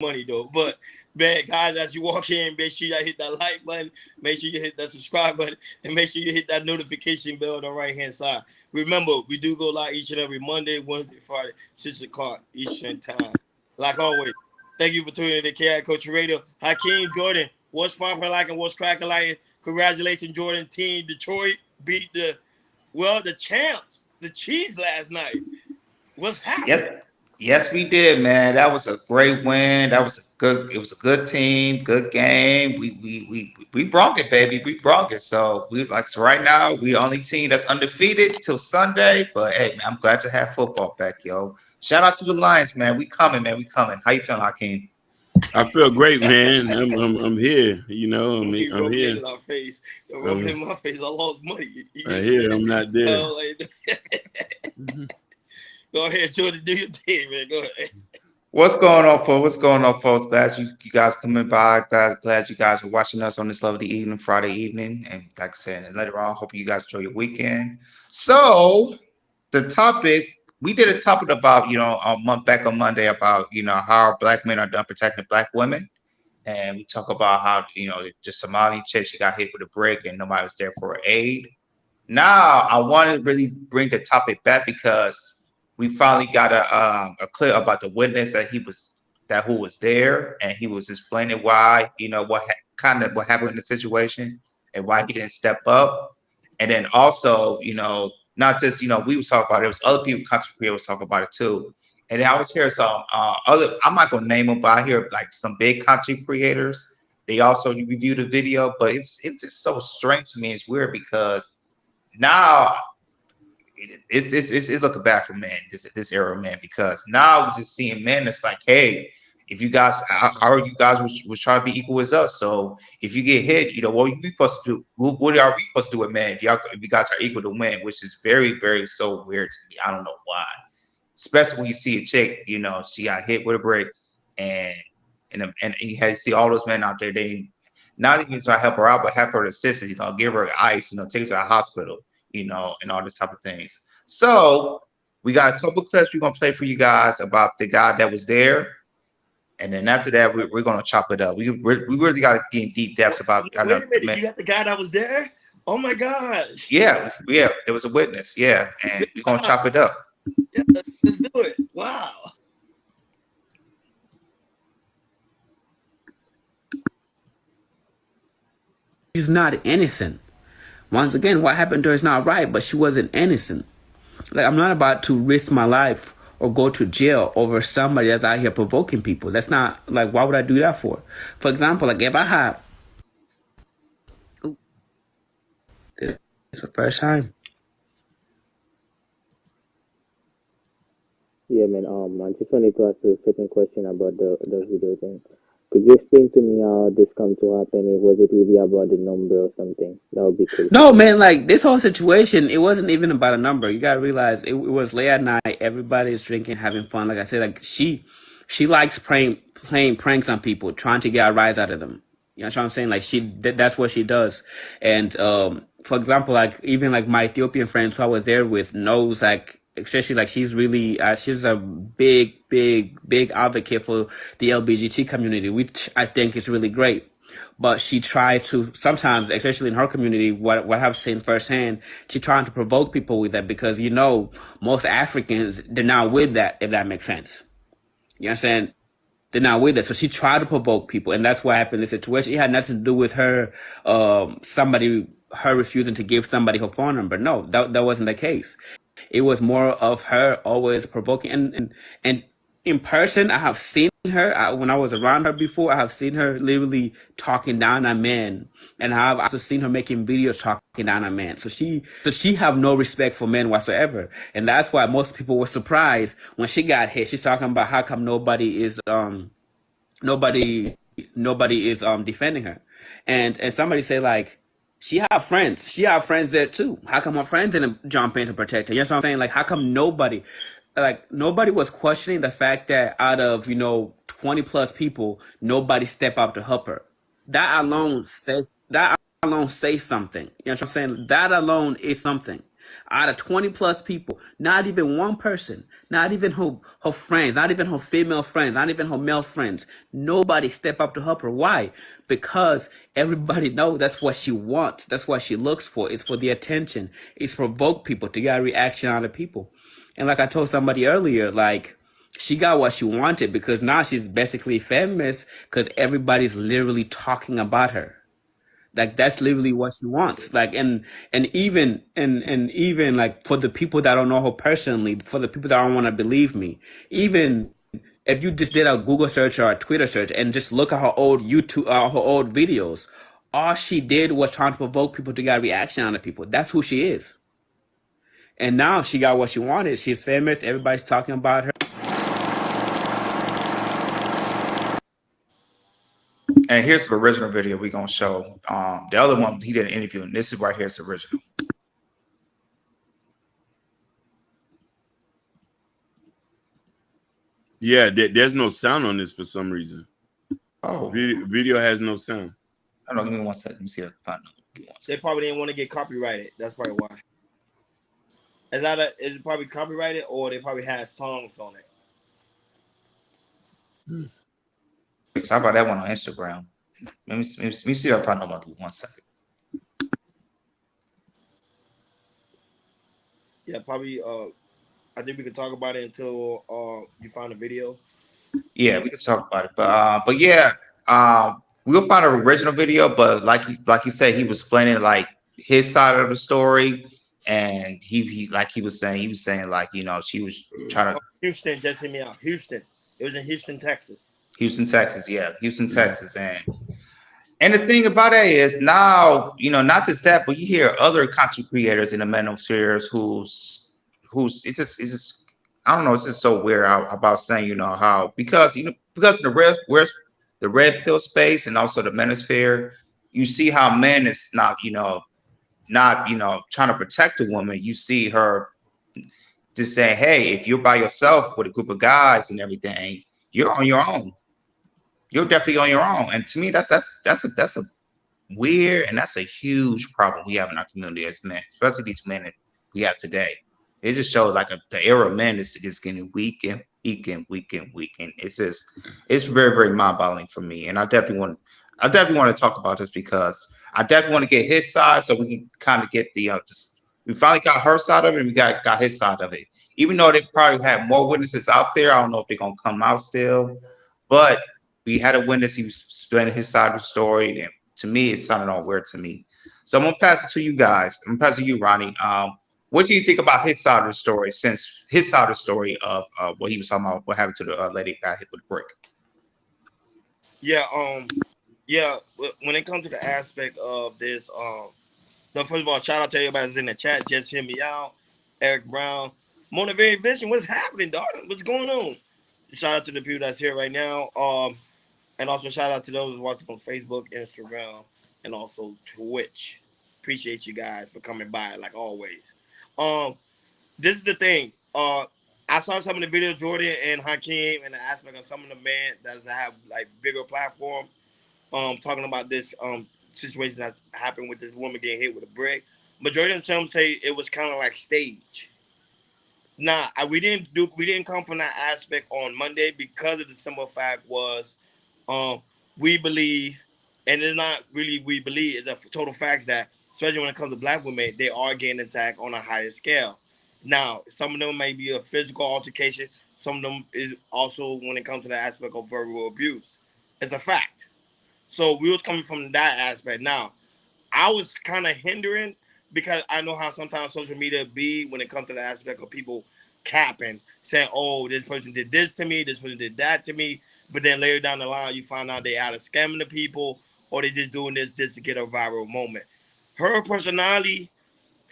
money though. But man, guys, as you walk in, make sure you hit that like button, make sure you hit that subscribe button, and make sure you hit that notification bell on the right hand side. Remember, we do go live each and every Monday, Wednesday, Friday, 6 o'clock Eastern time. Like always, thank you for tuning in to KI Coach Radio. Hakeem Jordan, what's popping like and what's cracking like? Congratulations, Jordan. Team Detroit beat the champs, the Chiefs last night. What's Yes, happening? yes, we did, man. That was a great win. That was a good. It was a good team, good game. We brought it, baby. We brought it. So we like so right now we the only team that's undefeated till Sunday. But hey, man, I'm glad to have football back, yo. Shout out to the Lions, man. We coming, man. We coming. How you feeling, Hakeem? I feel great, man. I'm here. He I'm rubbed it here. in our face. He rubbed it I'm in my face. I lost money. right You here. said I'm it. not there. Like, Mhm. go ahead, Jordan. Do your thing, man. Go ahead. What's going on, folks? What's going on, folks? Glad you guys coming by. Glad you guys are watching us on this lovely evening, Friday evening. And like I said, and later on, hope you guys enjoy your weekend. So the topic we did a topic about a month back on Monday about how black men are done protecting black women, and we talk about how just Somali chick she got hit with a brick and nobody was there for her aid. Now I want to really bring the topic back because we finally got a clip about the witness that who was there, and he was explaining why kind of what happened in the situation and why he didn't step up. And then also not just we was talking about it, was other people, content creators talking about it too. And then I was hearing some other, I'm not gonna name them, but I hear like some big content creators. They also reviewed the video, but it's just so strange to me. It's weird because now it's looking bad for men, this era of men, because now we're just seeing men that's like, hey, if you guys, I heard you guys was trying to be equal as us. So if you get hit, what are we supposed to do? What are we supposed to do with men if you guys are equal to win? Which is very, very so weird to me. I don't know why. Especially when you see a chick, she got hit with a brick, and and you had to see all those men out there. They not even try to help her out, but have her assist, give her ice, take her to the hospital, and all this type of things. So we got a couple clips we're gonna play for you guys about the guy that was there, and then after that we're gonna chop it up. We really got to get in deep depths about I know Wait a minute. man. You got the guy that was there? Oh my gosh. Yeah, there was a witness, yeah, and we're gonna Wow. chop it up. Yeah, let's do it. Wow. She's not innocent. Once again, what happened to her is not right, but she wasn't innocent. Like, I'm not about to risk my life or go to jail over somebody that's out here provoking people. That's not, like, why would I do that for? For example, like, if I had, this is the first time. Yeah, man. I just wanted to ask you a certain question about the video thing. Could you explain to me how this come to happen? Was it really about the number or something? That would be cool to No, know. man, like, this whole situation, it wasn't even about a number. You gotta realize it was late at night. Everybody's drinking, having fun. Like I said, like, she likes playing pranks on people, trying to get a rise out of them. You know what I'm saying? Like, that's what she does. And, for example, like, even like my Ethiopian friends who I was there with knows, like, especially like she's a big advocate for the LGBT community, which I think is really great. But she tried to sometimes, especially in her community, what I've seen firsthand, she trying to provoke people with that because most Africans, they're not with that, if that makes sense. You know what I'm saying? They're not with it. So she tried to provoke people, and that's what happened in the situation. It had nothing to do with her, her refusing to give somebody her phone number. No, that wasn't the case. It was more of her always provoking. And in person, I have seen her, when I was around her before, I have seen her literally talking down on men. And I've also seen her making videos talking down on men. So she have no respect for men whatsoever. And that's why most people were surprised when she got hit. She's talking about how come nobody nobody is defending her. And somebody say like, she have friends. She have friends there too. How come her friends didn't jump in to protect her? You know what I'm saying? Like, how come nobody was questioning the fact that out of 20 plus people, nobody step up to help her? That alone says something. You know what I'm saying? That alone is something. Out of 20 plus people, not even one person, not even her friends, not even her female friends, not even her male friends, nobody step up to help her. Why? Because everybody knows that's what she wants. That's what she looks for. It's for the attention. It's provoke people to get a reaction out of people. And like I told somebody earlier, like, she got what she wanted because now she's basically famous because everybody's literally talking about her. Like that's literally what she wants. Like and even like for the people that don't know her personally, for the people that don't want to believe me, even if you just did a Google search or a Twitter search and just look at her old YouTube, her old videos, all she did was trying to provoke people to get a reaction out of people. That's who she is. And now she got what she wanted. She's famous. Everybody's talking about her. And here's the original video we're gonna show. The other one he did an interview, and this is right here. It's original. Yeah, there's no sound on this for some reason. Oh, Video has no sound. I don't know. Give me 1 second. Let me see if I find it. They probably didn't want to get copyrighted. That's probably why. Is it probably copyrighted, or they probably had songs on it? So how about that one on Instagram? Let me see if I find another one. 1 second. Yeah, probably. I think we can talk about it until you find a video. Yeah, we can talk about it, but yeah, we'll find an original video. But like you said, he was explaining like his side of the story, and he was saying like, you know, she was trying to Houston, just hit me out. Houston. It was in Houston, Texas. Houston, Texas, yeah, Houston, Texas, and the thing about it is now, you know, not just that, but you hear other content creators in the manospheres who's it's just I don't know, it's just so weird about saying, you know, how because of the red pill space and also the manosphere, you see how men is not trying to protect a woman. You see her just saying, hey, if you're by yourself with a group of guys and everything, you're on your own. You're definitely on your own. And to me, that's a weird, and that's a huge problem we have in our community as men, especially these men that we have today. It just shows like the era of men is getting weak and weak and weak and weak, and it's very, very mind-boggling for me. And I definitely want to talk about this because I definitely want to get his side so we can kind of get the we finally got her side of it and we got his side of it. Even though they probably have more witnesses out there, I don't know if they're gonna come out still, but we had a witness. He was explaining his side of the story, and to me, it sounded all weird to me. So I'm gonna pass it to you guys. I'm gonna pass it to you, Ronnie. What do you think about his side of the story? Since his side of the story of what he was talking about, what happened to the lady that got hit with a brick? Yeah. When it comes to the aspect of this, no, first of all, shout out to everybody that's in the chat. Just hear me out. Eric Brown, Motivated Vision. What's happening, darling? What's going on? Shout out to the people that's here right now. And also shout out to those watching on Facebook, Instagram, and also Twitch. Appreciate you guys for coming by, like always. This is the thing. I saw some of the videos, Jordan and Hakeem, and the aspect of some of the men that have like bigger platform, talking about this situation that happened with this woman getting hit with a brick. Majority of them say it was kind of like stage. Nah, we didn't come from that aspect on Monday because of the simple fact was, we believe, and it's not really we believe, it's a total fact that especially when it comes to black women, they are getting attacked on a higher scale. Now, some of them may be a physical altercation. Some of them is also when it comes to the aspect of verbal abuse. It's a fact. So we was coming from that aspect. Now, I was kind of hindering because I know how sometimes social media be when it comes to the aspect of people capping, saying, oh, this person did this to me, this person did that to me. But then later down the line, you find out they either scamming the people or they just doing this just to get a viral moment. Her personality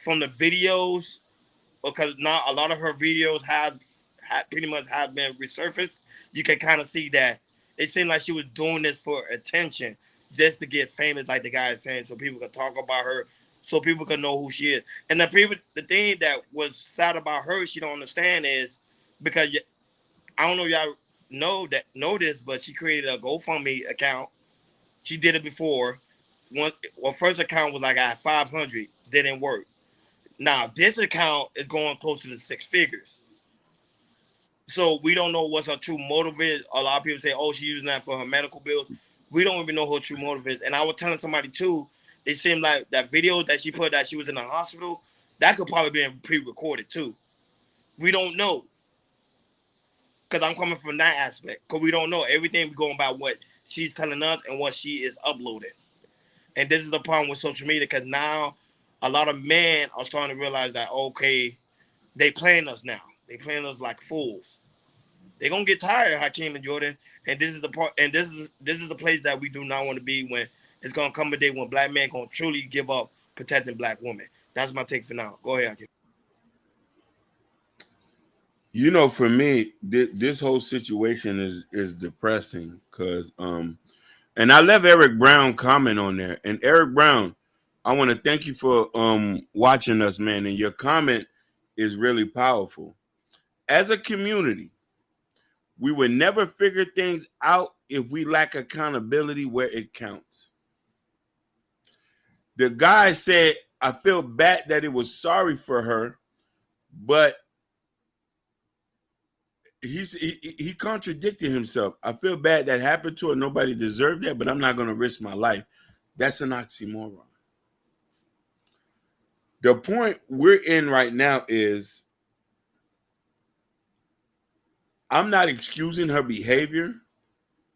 from the videos, because now a lot of her videos have pretty much have been resurfaced, you can kind of see that it seemed like she was doing this for attention, just to get famous, like the guy is saying, so people can talk about her, so people can know who she is. And the thing that was sad about her, she don't understand is because I don't know if y'all know this, but she created a GoFundMe account. She did it before. First account was like at 500, didn't work. Now this account is going close to the 6 figures. So we don't know what's her true motive is. A lot of people say, "Oh, she's using that for her medical bills." We don't even know her true motive is. And I was telling somebody too, it seemed like that video that she put that she was in the hospital, that could probably be pre-recorded too. We don't know, because I'm coming from that aspect. Because we don't know everything going by what she's telling us and what she is uploading. And this is the problem with social media, because now a lot of men are starting to realize that, okay, they playing us now. They playing us like fools. They're gonna get tired, Hakeem and Jordan. And this is the part, and this is the place that we do not want to be, when it's gonna come a day when black men gonna truly give up protecting black women. That's my take for now. Go ahead, Hakeem. You know, for me, this whole situation is depressing because and I left Eric Brown comment on there. And Eric Brown, I want to thank you for watching us, man. And your comment is really powerful. As a community, we would never figure things out if we lack accountability where it counts. The guy said, I feel bad that it was sorry for her, but he contradicted himself. I feel bad that happened to her. Nobody deserved that, but I'm not going to risk my life. That's an oxymoron. The point we're in right now is I'm not excusing her behavior,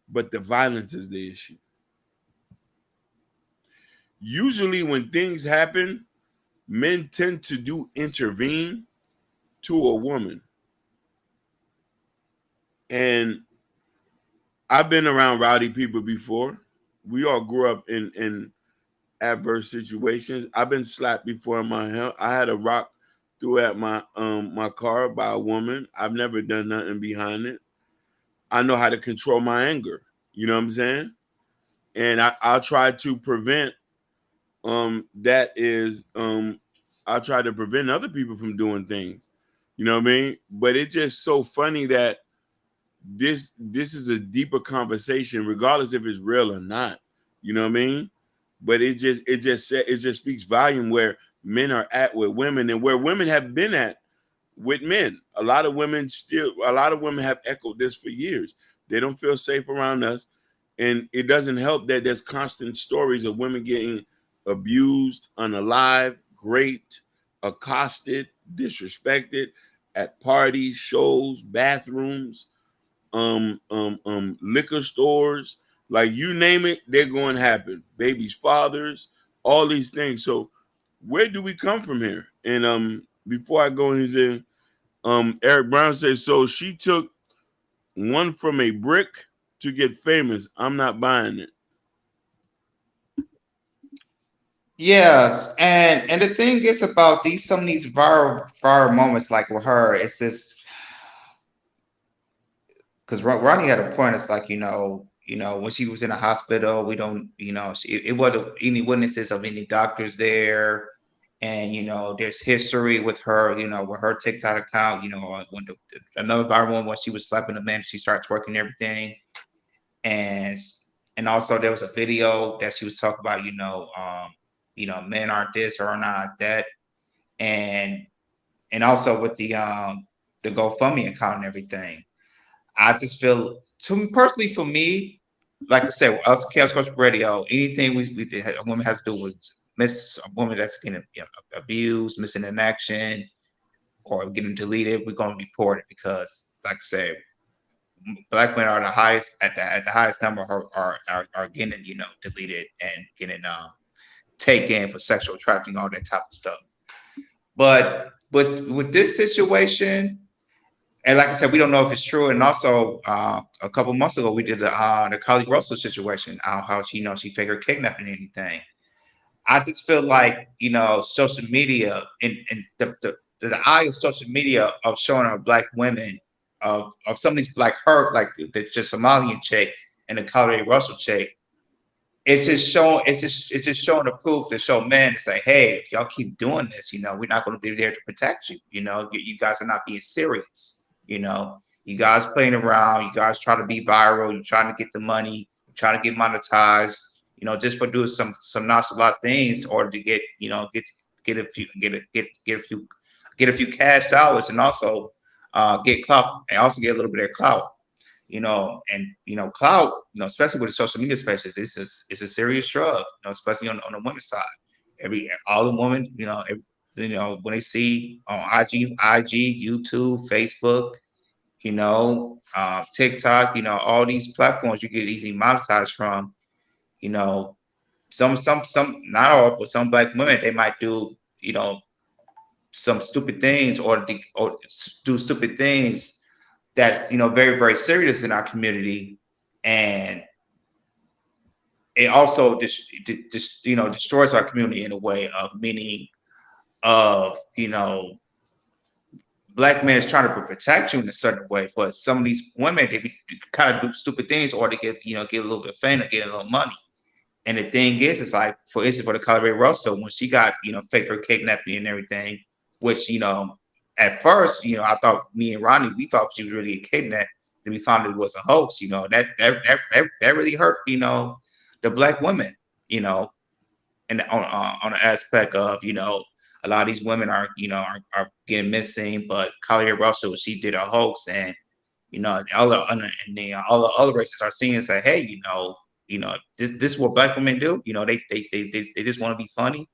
but the violence is the issue. Usually when things happen, men tend to intervene to a woman. And I've been around rowdy people before. We all grew up in adverse situations. I've been slapped before in my head. I had a rock threw at my car by a woman. I've never done nothing behind it. I know how to control my anger. You know what I'm saying? And I'll try to prevent I'll try to prevent other people from doing things. You know what I mean? But it's just so funny that this is a deeper conversation, regardless if it's real or not. You know what I mean? But it just speaks volume where men are at with women and where women have been at with men. A lot of women have echoed this for years. They don't feel safe around us. And it doesn't help that there's constant stories of women getting abused, unalive, raped, accosted, disrespected at parties, shows, bathrooms, liquor stores, like you name it, they're going to happen. Babies' fathers, all these things. So where do we come from here? And before I go in, Eric Brown says, so she took one from a brick to get famous. I'm not buying it. Yes, and the thing is about some of these viral moments, like with her, it's this because Ronnie had a point. It's like when she was in the hospital, we don't, it wasn't any witnesses of any doctors there, and there's history with her, with her TikTok account, when another viral one when she was slapping the man, she starts working everything, and also there was a video that she was talking about, men aren't this or not that, and also with the GoFundMe account and everything. I just feel, personally, for me, like I said, us Chaos Coach Radio, anything a woman has to do with a woman that's getting abused, missing in action, or getting deleted, we're going to report it because, like I said, black men are the highest at the highest number are getting deleted and getting taken for sexual trafficking, all that type of stuff. But with this situation, and like I said, we don't know if it's true. And also, a couple months ago, we did the Carly Russell situation, how she figured kidnapping anything. I just feel like social media and the eye of social media of showing our black women of some of these like her, like the Somalian chick and the Carly Russell chick. It's just showing the proof to show men to say, hey, if y'all keep doing this, we're not going to be there to protect you. You guys are not being serious. You guys playing around. You guys try to be viral. You're trying to get the money. You're trying to get monetized. Just for doing some nonchalant things, or to get get a few get a few cash dollars, and also get clout, and also get a little bit of clout. Clout, especially with the social media spaces, it's a serious drug, especially on the women's side. All the women, when they see on IG, YouTube, Facebook, TikTok, all these platforms you get easily monetized from, you know, some, not all, but some black women, they might do, some stupid things or do stupid things that's, very, very serious in our community. And it also destroys our community in a way of meaning of, black men is trying to protect you in a certain way, but some of these women, they kind of do stupid things or to get a little bit of fame or get a little money. And the thing is, it's like, for instance, for the Colorado Russell, when she got, faked her kidnapping and everything, which, at first, I thought me and Ronnie, we thought she was really a kidnap. Then we found it was a hoax, that really hurt, the black women, and on the aspect of, a lot of these women are getting missing, but Collier Russell, she did a hoax, and all the other races are seeing and say, hey, this is what black women do. They just want to be funny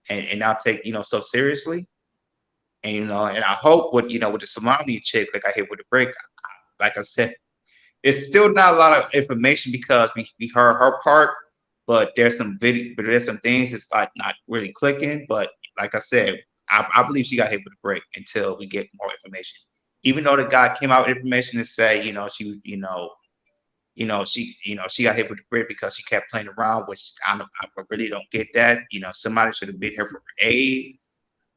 and not take so seriously. And and I hope with the Somali chick that got hit with a brick, like I said, it's still not a lot of information because we heard her part, but there's some things it's like not really clicking. But like I said, I believe she got hit with a brick until we get more information. Even though the guy came out with information to say, she got hit with a brick because she kept playing around, which I really don't get that. Somebody should have been here for her aid.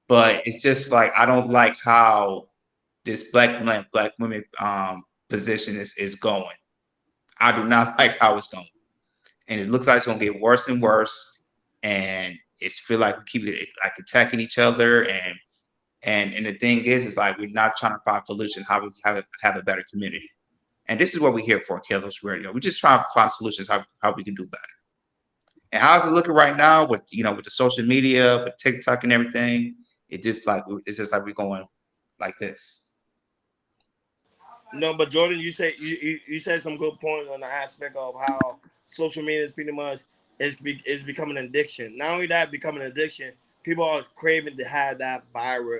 But it's just like I don't like how this black women position is going. I do not like how it's going, and it looks like it's gonna get worse and worse. And it's feel like we keep like attacking each other, and the thing is like we're not trying to find solutions how we have a better community. And this is what we're here for, Killers Radio. We're just trying to find solutions how we can do better. And how's it looking right now with with the social media, with TikTok and everything? It's just like we're going like this. No, but Jordan, you said some good points on the aspect of how social media is pretty much is becoming an addiction. Not only that, becoming an addiction, people are craving to have that viral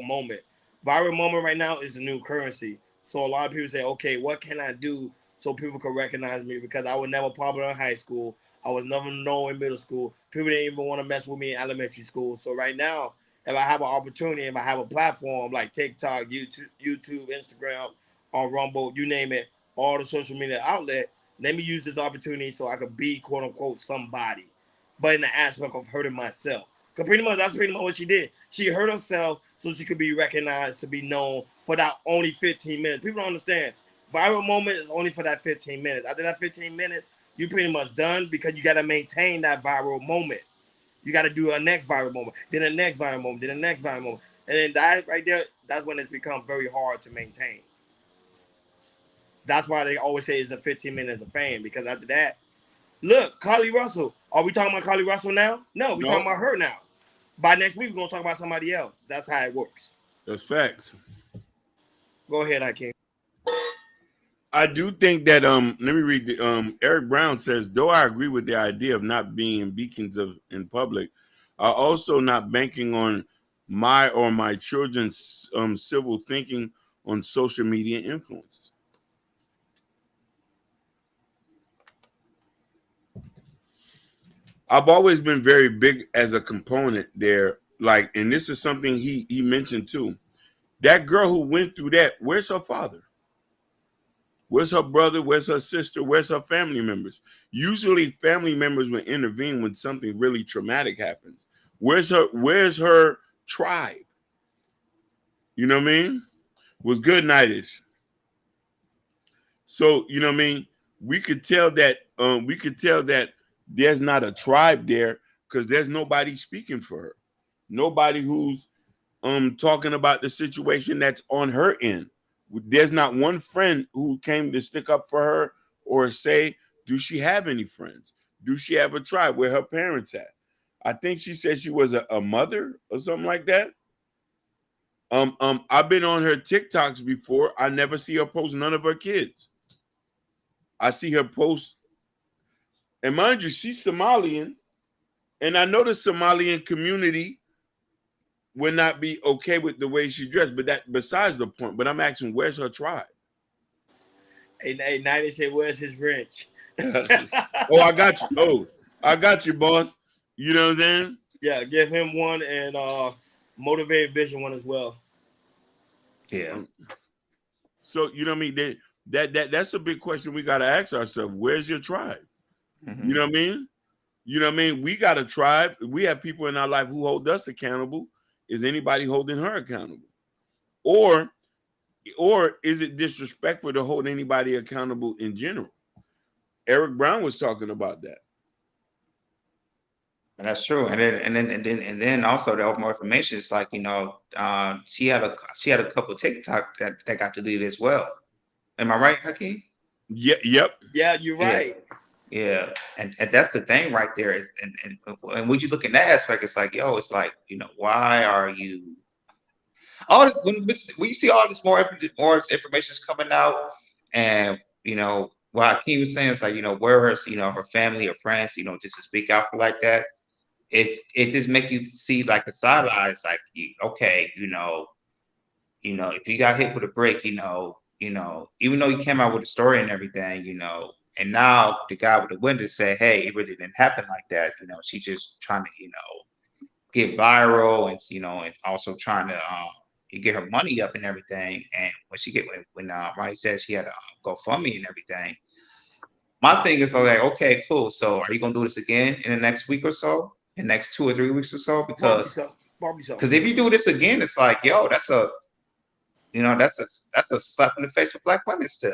moment. Viral moment right now is the new currency. So a lot of people say, okay, what can I do so people can recognize me? Because I was never popular in high school. I was never known in middle school. People didn't even want to mess with me in elementary school. So right now, if I have an opportunity, if I have a platform like TikTok, YouTube, Instagram, or Rumble, you name it, all the social media outlet, let me use this opportunity so I could be quote unquote somebody, but in the aspect of hurting myself. Because that's pretty much what she did. She hurt herself so she could be recognized, to be known for that only 15 minutes. People don't understand. Viral moment is only for that 15 minutes. After that 15 minutes, you're pretty much done because you got to maintain that viral moment. You got to do a next viral moment, then a next viral moment, then a next viral moment. And then that right there, that's when it's become very hard to maintain. That's why they always say it's a 15 minutes of fame, because after that, look, Carly Russell. Are we talking about Carly Russell now? No, we're talking about her now. By next week, we're going to talk about somebody else. That's how it works. That's facts. Go ahead, Hakeem. I do think that let me read the Eric Brown says, though I agree with the idea of not being beacons in public, I also not banking on my or my children's civil thinking on social media influences. I've always been very big as a component there, like, and this is something he mentioned too. That girl who went through that, where's her father? Where's her brother? Where's her sister? Where's her family members? Usually family members will intervene when something really traumatic happens. Where's her tribe? You know what I mean? Was good nightish. So, you know what I mean? We could tell that there's not a tribe there because there's nobody speaking for her. Nobody who's talking about the situation that's on her end. There's not one friend who came to stick up for her or say, do she have any friends? Do she have a tribe? Where her parents at? I think she said she was a mother or something like that. I've been on her TikToks before. I never see her post none of her kids. I see her post, and mind you, she's Somalian, and I know the Somalian community would not be okay with the way she dressed, but that besides the point. But I'm asking, where's her tribe? Hey, now they say, where's his wrench? Oh, I got you. Oh, I got you, boss. You know what I'm saying? Yeah, give him one and Motivated Vision one as well. Yeah. So you know what I mean? That's a big question we got to ask ourselves. Where's your tribe? Mhm. You know what I mean? You know what I mean? We got a tribe. We have people in our life who hold us accountable. Is anybody holding her accountable? Or is it disrespectful to hold anybody accountable in general? Eric Brown was talking about that. And that's true. And then also the open more information is like, she had a couple of TikTok that got deleted as well. Am I right, Hakeem? Yeah, yep. Yeah, you're right. Yeah. And that's the thing right there. And when you look in that aspect, it's like, it's like, why are you all this when you see all this more information is coming out, and what Hakeem was saying is like, where her family or friends, just to speak out for like that. It just make you see like the side eyes, like okay, if you got hit with a brick, even though you came out with a story and everything, and now the guy with the window said, hey, it really didn't happen like that. She just trying to, get viral and also trying to get her money up and everything. And when Ronnie said she had a GoFundMe and everything, my thing is like, okay, cool. So are you gonna do this again in the next week or so? In the next 2 or 3 weeks or so? Probably Because so. if you do this again, it's like, that's a slap in the face for Black women still.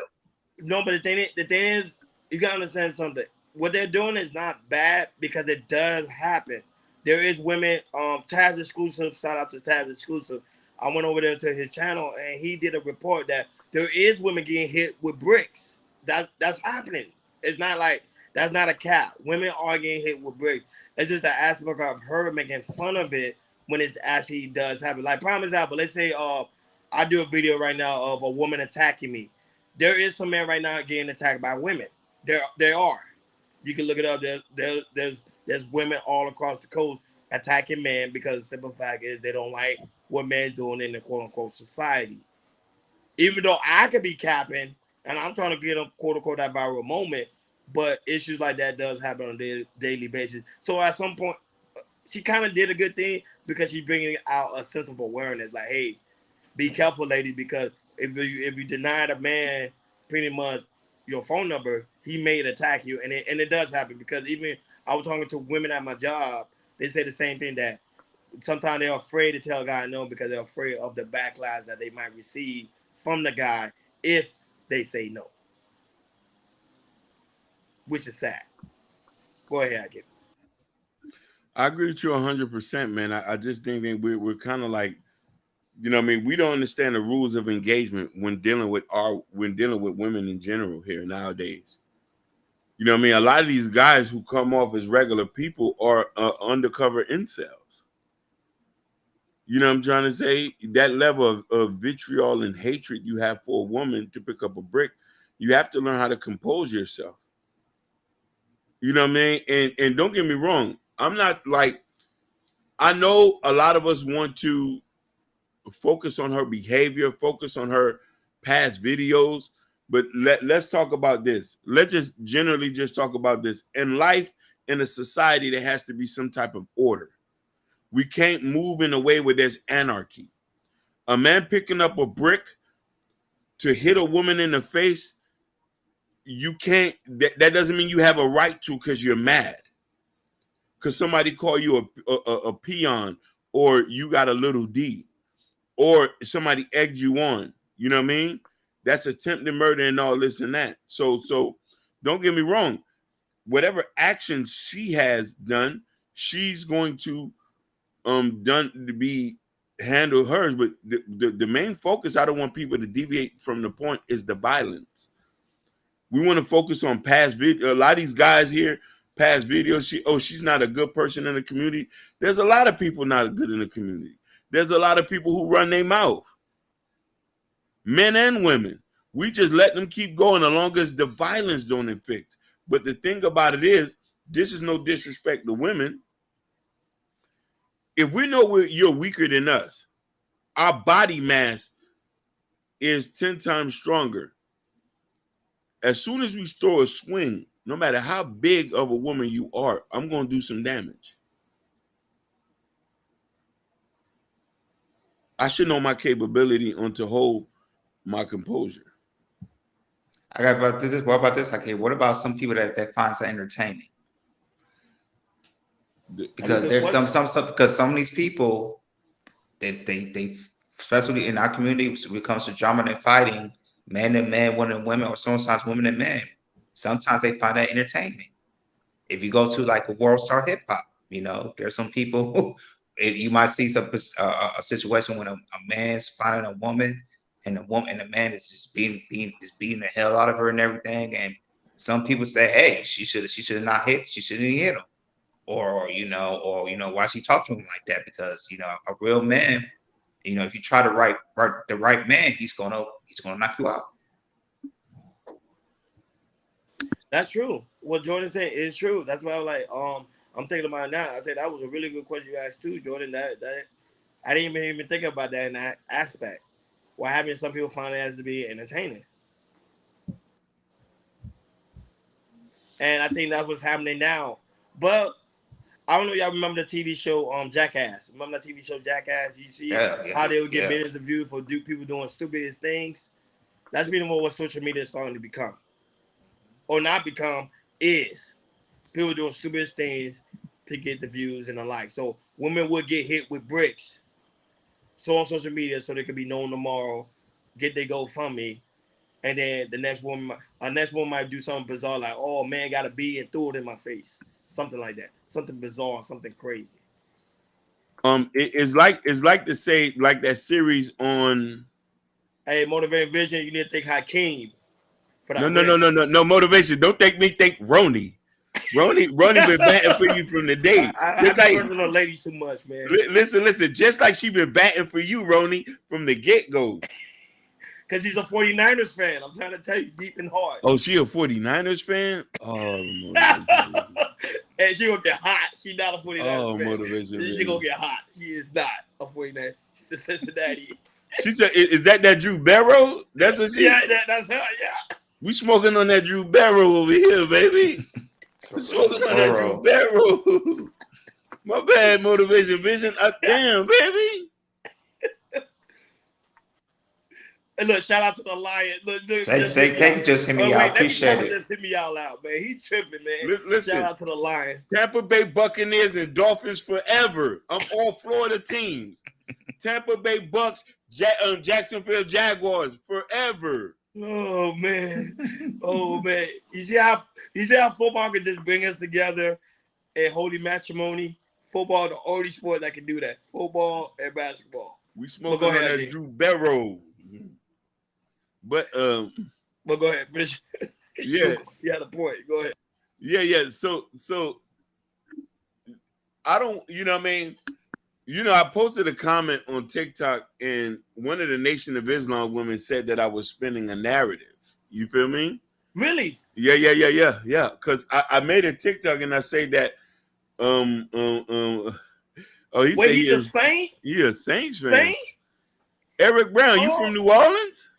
No, but the thing is, you gotta understand something. What they're doing is not bad because it does happen. There is women, Taz Exclusive, shout out to Taz Exclusive. I went over there to his channel and he did a report that there is women getting hit with bricks. That's happening. It's not like that's not a cap. Women are getting hit with bricks. It's just the aspect of her making fun of it when it actually does happen. Like prime example, let's say I do a video right now of a woman attacking me. There is some men right now getting attacked by women. There are. You can look it up. There's women all across the coast attacking men because the simple fact is they don't like what men's doing in the quote unquote society. Even though I could be capping and I'm trying to get a quote unquote that viral moment, but issues like that does happen on a daily basis. So at some point, she kind of did a good thing because she's bringing out a sense of awareness. Like, hey, be careful, ladies, because if you deny a man pretty much your phone number, he may attack you, and it does happen because even I was talking to women at my job, they say the same thing that sometimes they're afraid to tell a guy no because they're afraid of the backlash that they might receive from the guy if they say no, which is sad. Go ahead, Hakeem. I agree with you 100%, man. I just think that we're kind of like, I mean, we don't understand the rules of engagement when dealing with women in general here nowadays. You know what I mean? A lot of these guys who come off as regular people are undercover incels. You know what I'm trying to say? That level of vitriol and hatred you have for a woman to pick up a brick, you have to learn how to compose yourself. You know what I mean? And don't get me wrong. I'm not like, I know a lot of us want to focus on her behavior, focus on her past videos, but let's talk about this. Let's just generally just talk about this. In life, in a society, there has to be some type of order. We can't move in a way where there's anarchy. A man picking up a brick to hit a woman in the face, you can't, that doesn't mean you have a right to because you're mad. Because somebody call you a peon, or you got a little D, or somebody egged you on. You know what I mean? That's attempted murder and all this and that. So don't get me wrong. Whatever actions she has done, she's going to handle hers. But the main focus, I don't want people to deviate from the point, is the violence. We want to focus on past video. A lot of these guys here past videos, she's not a good person in the community. There's a lot of people not good in the community. There's a lot of people who run their mouth, men and women. We just let them keep going as long as the violence don't inflict. But the thing about it is, this is no disrespect to women. If we know you're weaker than us, our body mass is 10 times stronger. As soon as we throw a swing, no matter how big of a woman you are, I'm going to do some damage. I should know my capability on to hold my composure. I got about this. What about this? Okay, what about some people that finds it entertaining? Because there's because some of these people they especially in our community when it comes to drama and fighting, man and man, women and women, or sometimes women and men, sometimes they find that entertainment. If you go to like a world star hip hop, you know, there's some people who you might see a situation when a man's finding a woman and the man is just beating the hell out of her and everything. And some people say, hey, she should have not hit, she shouldn't have hit him. Or why she talk to him like that? Because a real man, if you try to the right man, he's gonna knock you out. That's true. What Jordan said is true. That's why I was like, I'm thinking about it now. I said that was a really good question you asked too, Jordan. That I didn't even think about that in that aspect. Why having some people find it as to be entertaining. And I think that's what's happening now. But I don't know if y'all remember the TV show Jackass. Remember that TV show Jackass? You see how they would get millions of views for people doing stupidest things? That's really what social media is starting to become. Or not become, is. People doing stupidest things to get the views and the like. So women would get hit with bricks. So on social media so they could be known tomorrow, get their GoFundMe, and then the next woman might do something bizarre like, oh man, got a bee and threw it in my face. Something like that. Something bizarre, something crazy. It's like to say like that series on Motivating Vision, you need to think Hakeem. No motivation. Don't think Roni. Roni been batting for you from the day. I don't know lady too much, man. Listen. Just like she been batting for you, Roni, from the get-go. Because he's a 49ers fan. I'm trying to tell you deep and hard. Oh, she a 49ers fan? Oh, and she gonna get hot. She not a 49ers fan. Motivation. She gonna get hot. She is not a 49ers. She's a Cincinnati. Is that Drew Barrow? That's what she. Yeah, that's her. Yeah. We smoking on that Drew Barrow over here, baby. We smoking on that Drew Barrow. My bad, Motivation Vision. Damn, baby. And look, shout out to the Lion. Look, just hit me out. Appreciate it. Just hit me all out, man. He tripping, man. Listen, shout out to the Lion. Tampa Bay Buccaneers and Dolphins forever. I'm all Florida teams. Tampa Bay Bucks, Jacksonville Jaguars forever. Oh man. You see how football can just bring us together in holy matrimony. Football, the only sport that can do that. Football and basketball. We smoking on that Drew Barrow. But go ahead, finish. Yeah. You had a point. Go ahead. Yeah. So I don't, what I mean? I posted a comment on TikTok and one of the Nation of Islam women said that I was spinning a narrative. You feel me? Really? Yeah. Because I made a TikTok and I say that he's a Saint? He a Saints fan. Saint? Eric Brown, you from New Orleans?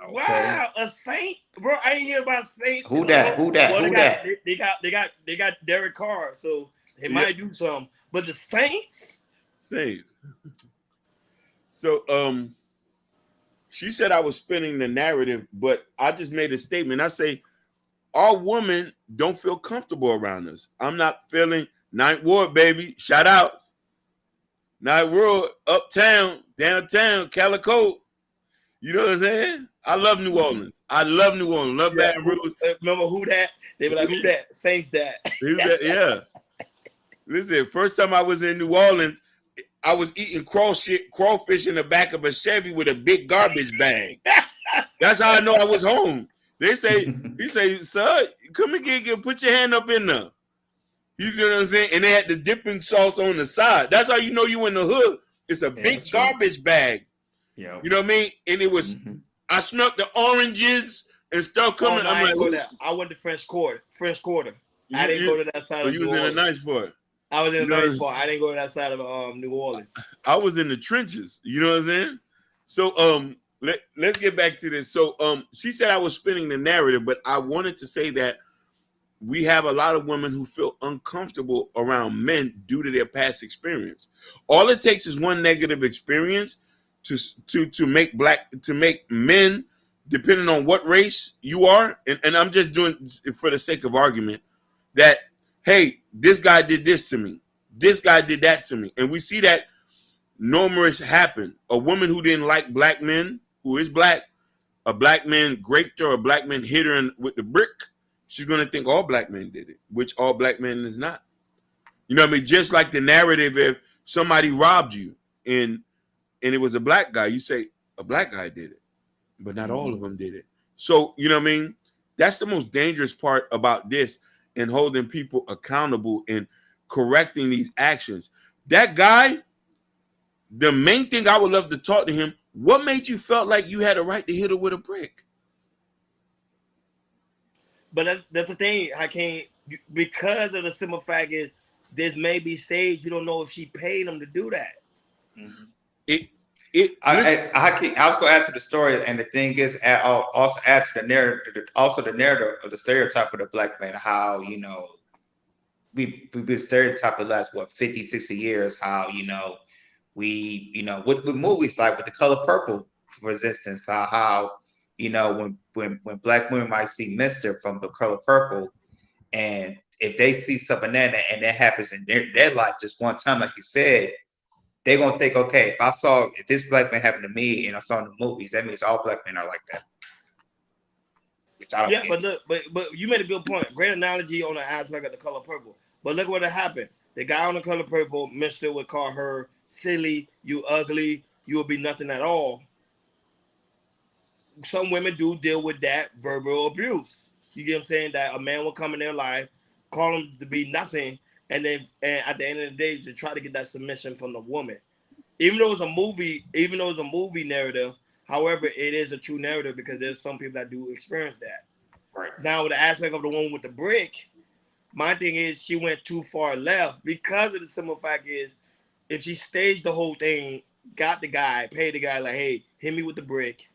Okay. Wow, a Saint, bro! I ain't hear about Saints. Who that? Well, They got Derek Carr, so they might do something. But the Saints. So she said I was spinning the narrative, but I just made a statement. I say our women don't feel comfortable around us. I'm not feeling Ninth Ward, baby. Shout outs. Ninth Ward, uptown, downtown, Calico. You know what I'm saying? I love New Orleans. Love Baton Rouge. Remember who that? They were like, who that? Saints that. Yeah. Listen, first time I was in New Orleans, I was eating crawfish in the back of a Chevy with a big garbage bag. That's how I know I was home. He say, sir, come and put your hand up in there. You see what I'm saying? And they had the dipping sauce on the side. That's how you know you in the hood. It's a Yeah, big that's true. garbage bag. Yeah. You know what I mean? And it was, I smelled the oranges and stuff Oh, coming. no, I'm I like, ain't go ooh. there. I went to French Quarter. I You- didn't go to that side So of you New was in a Orleans. nice part. I was in a You know- nice spot. I didn't go to that side of New Orleans. I was in the trenches. You know what I'm saying? So let's get back to this. So she said I was spinning the narrative, but I wanted to say that we have a lot of women who feel uncomfortable around men due to their past experience. All it takes is one negative experience to make men, depending on what race you are, and I'm just doing it for the sake of argument, that hey, this guy did this to me, this guy did that to me, and we see that numerous happen. A woman who didn't like black men, who is black, a black man raped her, or a black man hit her with the brick, she's gonna think all black men did it, which all black men is not. You know what I mean? Just like the narrative, if somebody robbed you and it was a black guy, you say a black guy did it, but not all of them did it. So you know what I mean? That's the most dangerous part about this, and holding people accountable and correcting these actions. That guy, the main thing I would love to talk to him, what made you felt like you had a right to hit her with a brick? But that's the thing. I can't, because of the simple fact is this may be staged. You don't know if she paid him to do that. I was going to add to the story, and the thing is, also add to the narrative, of the stereotype of the black man. How we've been stereotyped the last 50, 60 years. How with movies like with The Color Purple, for instance, how when black women might see Mister from The Color Purple, and if they see something and that happens in their life just one time, like you said, they're gonna think, okay, if this black man happened to me and I saw in the movies, that means all black men are like that. Which I don't Yeah, get. but look, but you made a good point. Great analogy on the aspect of The Color Purple. But look what happened. The guy on The Color Purple, Mister, would call her silly, you ugly, you will be nothing at all. Some women do deal with that verbal abuse. You get what I'm saying? That a man will come in their life, call them to be nothing, and at the end of the day, to try to get that submission from the woman. Even though it's a movie narrative, however, it is a true narrative because there's some people that do experience that. Right. Now, with the aspect of the woman with the brick, my thing is she went too far left because of the simple fact is if she staged the whole thing, got the guy, paid the guy like, hey, hit me with the brick.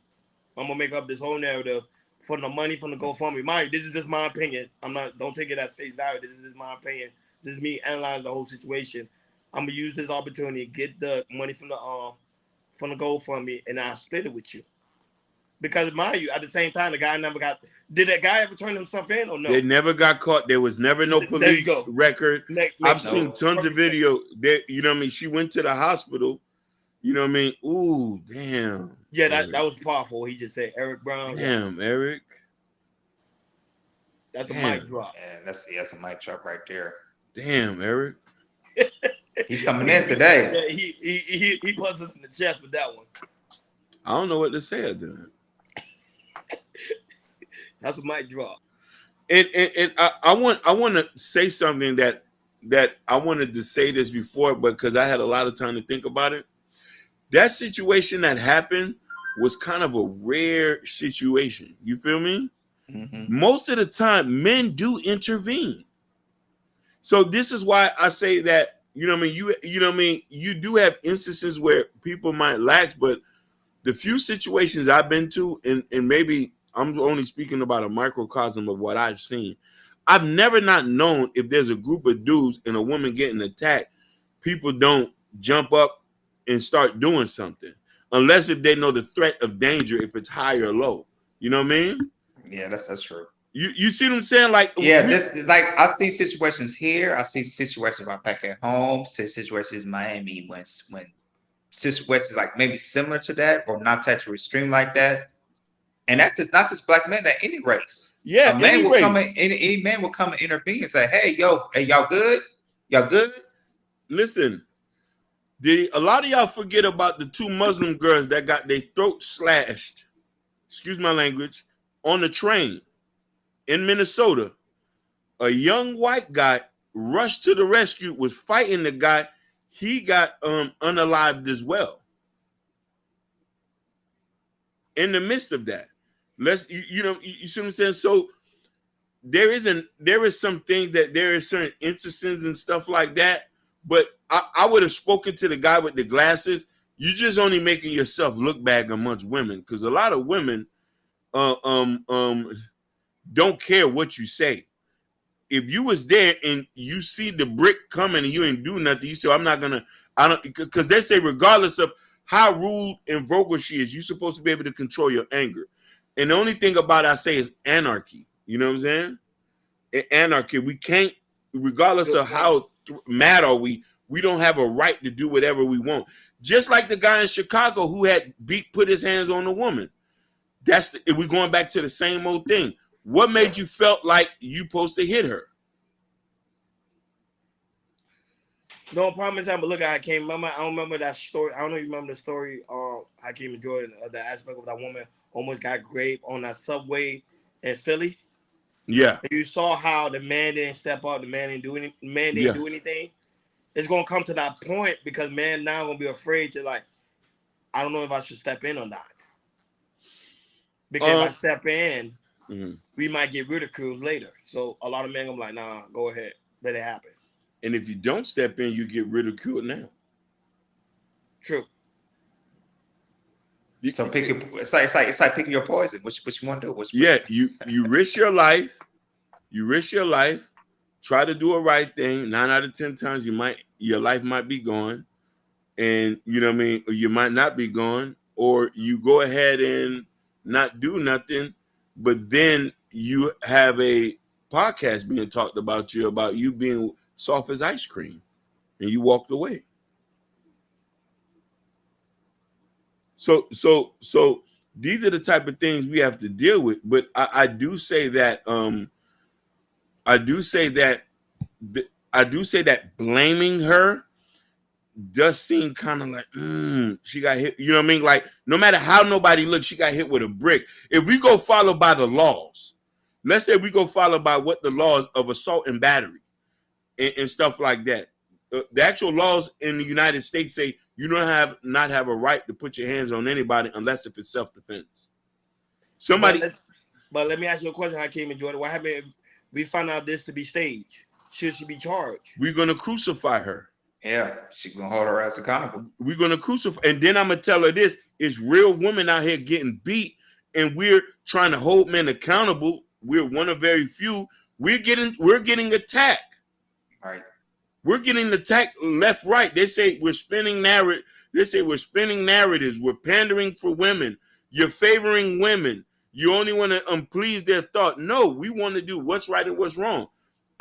I'm gonna make up this whole narrative for the money from the GoFundMe. Mind, this is just my opinion. Don't take it as face value. This is just my opinion. This is me analyzing the whole situation. I'm gonna use this opportunity to get the money from the GoFundMe, and I'll split it with you. Because mind you, at the same time, the guy never got. Did that guy ever turn himself in or no? They never got caught. There was never no police record. I've seen tons of video. That you know what I mean. She went to the hospital. You know what I mean. Ooh, damn. Yeah, that was powerful. He just said Eric Brown. Damn, Eric. That's a mic drop. Yeah, that's a mic drop right there. Damn, Eric. He's coming in today. Yeah, he punched us in the chest with that one. I don't know what to say at that. That's a mic drop. And I want to say something that I wanted to say this before, but because I had a lot of time to think about it. That situation that happened was kind of a rare situation. You feel me? Mm-hmm. Most of the time, men do intervene. So this is why I say that, you know what I mean? You know what I mean? You do have instances where people might lax, but the few situations I've been to, and maybe I'm only speaking about a microcosm of what I've seen. I've never not known if there's a group of dudes and a woman getting attacked, people don't jump up and start doing something unless if they know the threat of danger, if it's high or low. You know what I mean? Yeah, that's true. You see what I'm saying? Like, yeah, I see situations here. I see situations back at home. See situations in Miami when situations like maybe similar to that or not touch or extreme like that. And that's just not just black men, at any race. Yeah, a man will come in, any man will come and intervene and say, hey, y'all good? Y'all good? Listen, a lot of y'all forget about the two Muslim girls that got their throat slashed, excuse my language, on the train in Minnesota. A young white guy rushed to the rescue, was fighting the guy. He got unalived as well. In the midst of that, you see what I'm saying? So there is some things that there is certain instances and stuff like that. But I would have spoken to the guy with the glasses. You're just only making yourself look bad amongst women, because a lot of women don't care what you say. If you was there and you see the brick coming and you ain't do nothing, you say, because they say regardless of how rude and vulgar she is, you're supposed to be able to control your anger. And the only thing about it I say is anarchy. You know what I'm saying? Anarchy. We can't, regardless of how mad are we don't have a right to do whatever we want. Just like the guy in Chicago who had put his hands on the woman. We're going back to the same old thing. What made you felt like you supposed to hit her? No problem. But look, I can't remember. I don't remember that story. I don't know if you remember the story. Hakeem and Jordan, the aspect of that woman almost got raped on that subway in Philly. Yeah. And you saw how the man didn't step up. The man didn't do anything. It's gonna come to that point because man now gonna be afraid to, like, I don't know if I should step in or not. Because if I step in, we might get ridiculed later. So a lot of men gonna be like, nah, go ahead, let it happen. And if you don't step in, you get ridiculed now. True. So it's like picking your poison. What you want to do? You risk your life. You risk your life. Try to do a right thing. 9 out of 10 times your life might be gone, and you know what I mean. Or you might not be gone, or you go ahead and not do nothing, but then you have a podcast being talked about you being soft as ice cream, and you walked away. So these are the type of things we have to deal with. But I do say that blaming her does seem kind of like she got hit. You know what I mean? Like no matter how nobody looks, she got hit with a brick. If we go follow by the laws, let's say we go follow by what the laws of assault and battery and stuff like that. The actual laws in the United States say you don't not have a right to put your hands on anybody unless if it's self-defense. But let me ask you a question, Hakeem and Jordan. What happened if we find out this to be staged? Should she be charged? We're gonna crucify her. Yeah, she's gonna hold her ass accountable. We're gonna crucify, and then I'm gonna tell her this: it's real women out here getting beat, and we're trying to hold men accountable. We're one of very few. We're getting attacked. Right. We're getting attacked left, right. They say we're spinning narrative. They say we're spinning narratives. We're pandering for women. You're favoring women. You only want to please their thought. No, we want to do what's right and what's wrong.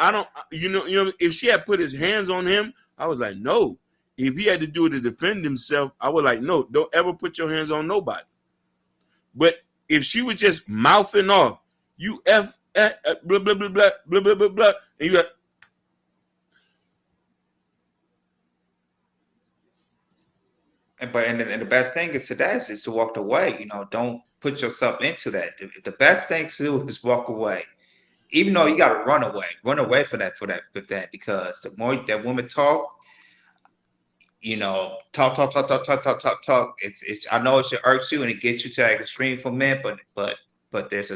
I don't, you know, if she had put his hands on him, I was like, no. If he had to do it to defend himself, I was like, no, don't ever put your hands on nobody. But if she was just mouthing off, you blah, blah, blah, blah, blah, blah, blah, blah, and you got, and the best thing is to walk away. You know, don't put yourself into that. The best thing to do is walk away. Even though you got to run away for that, because the more that woman talk, you know, talk. It's I know it should irk you and it gets you to that extreme for men, but there's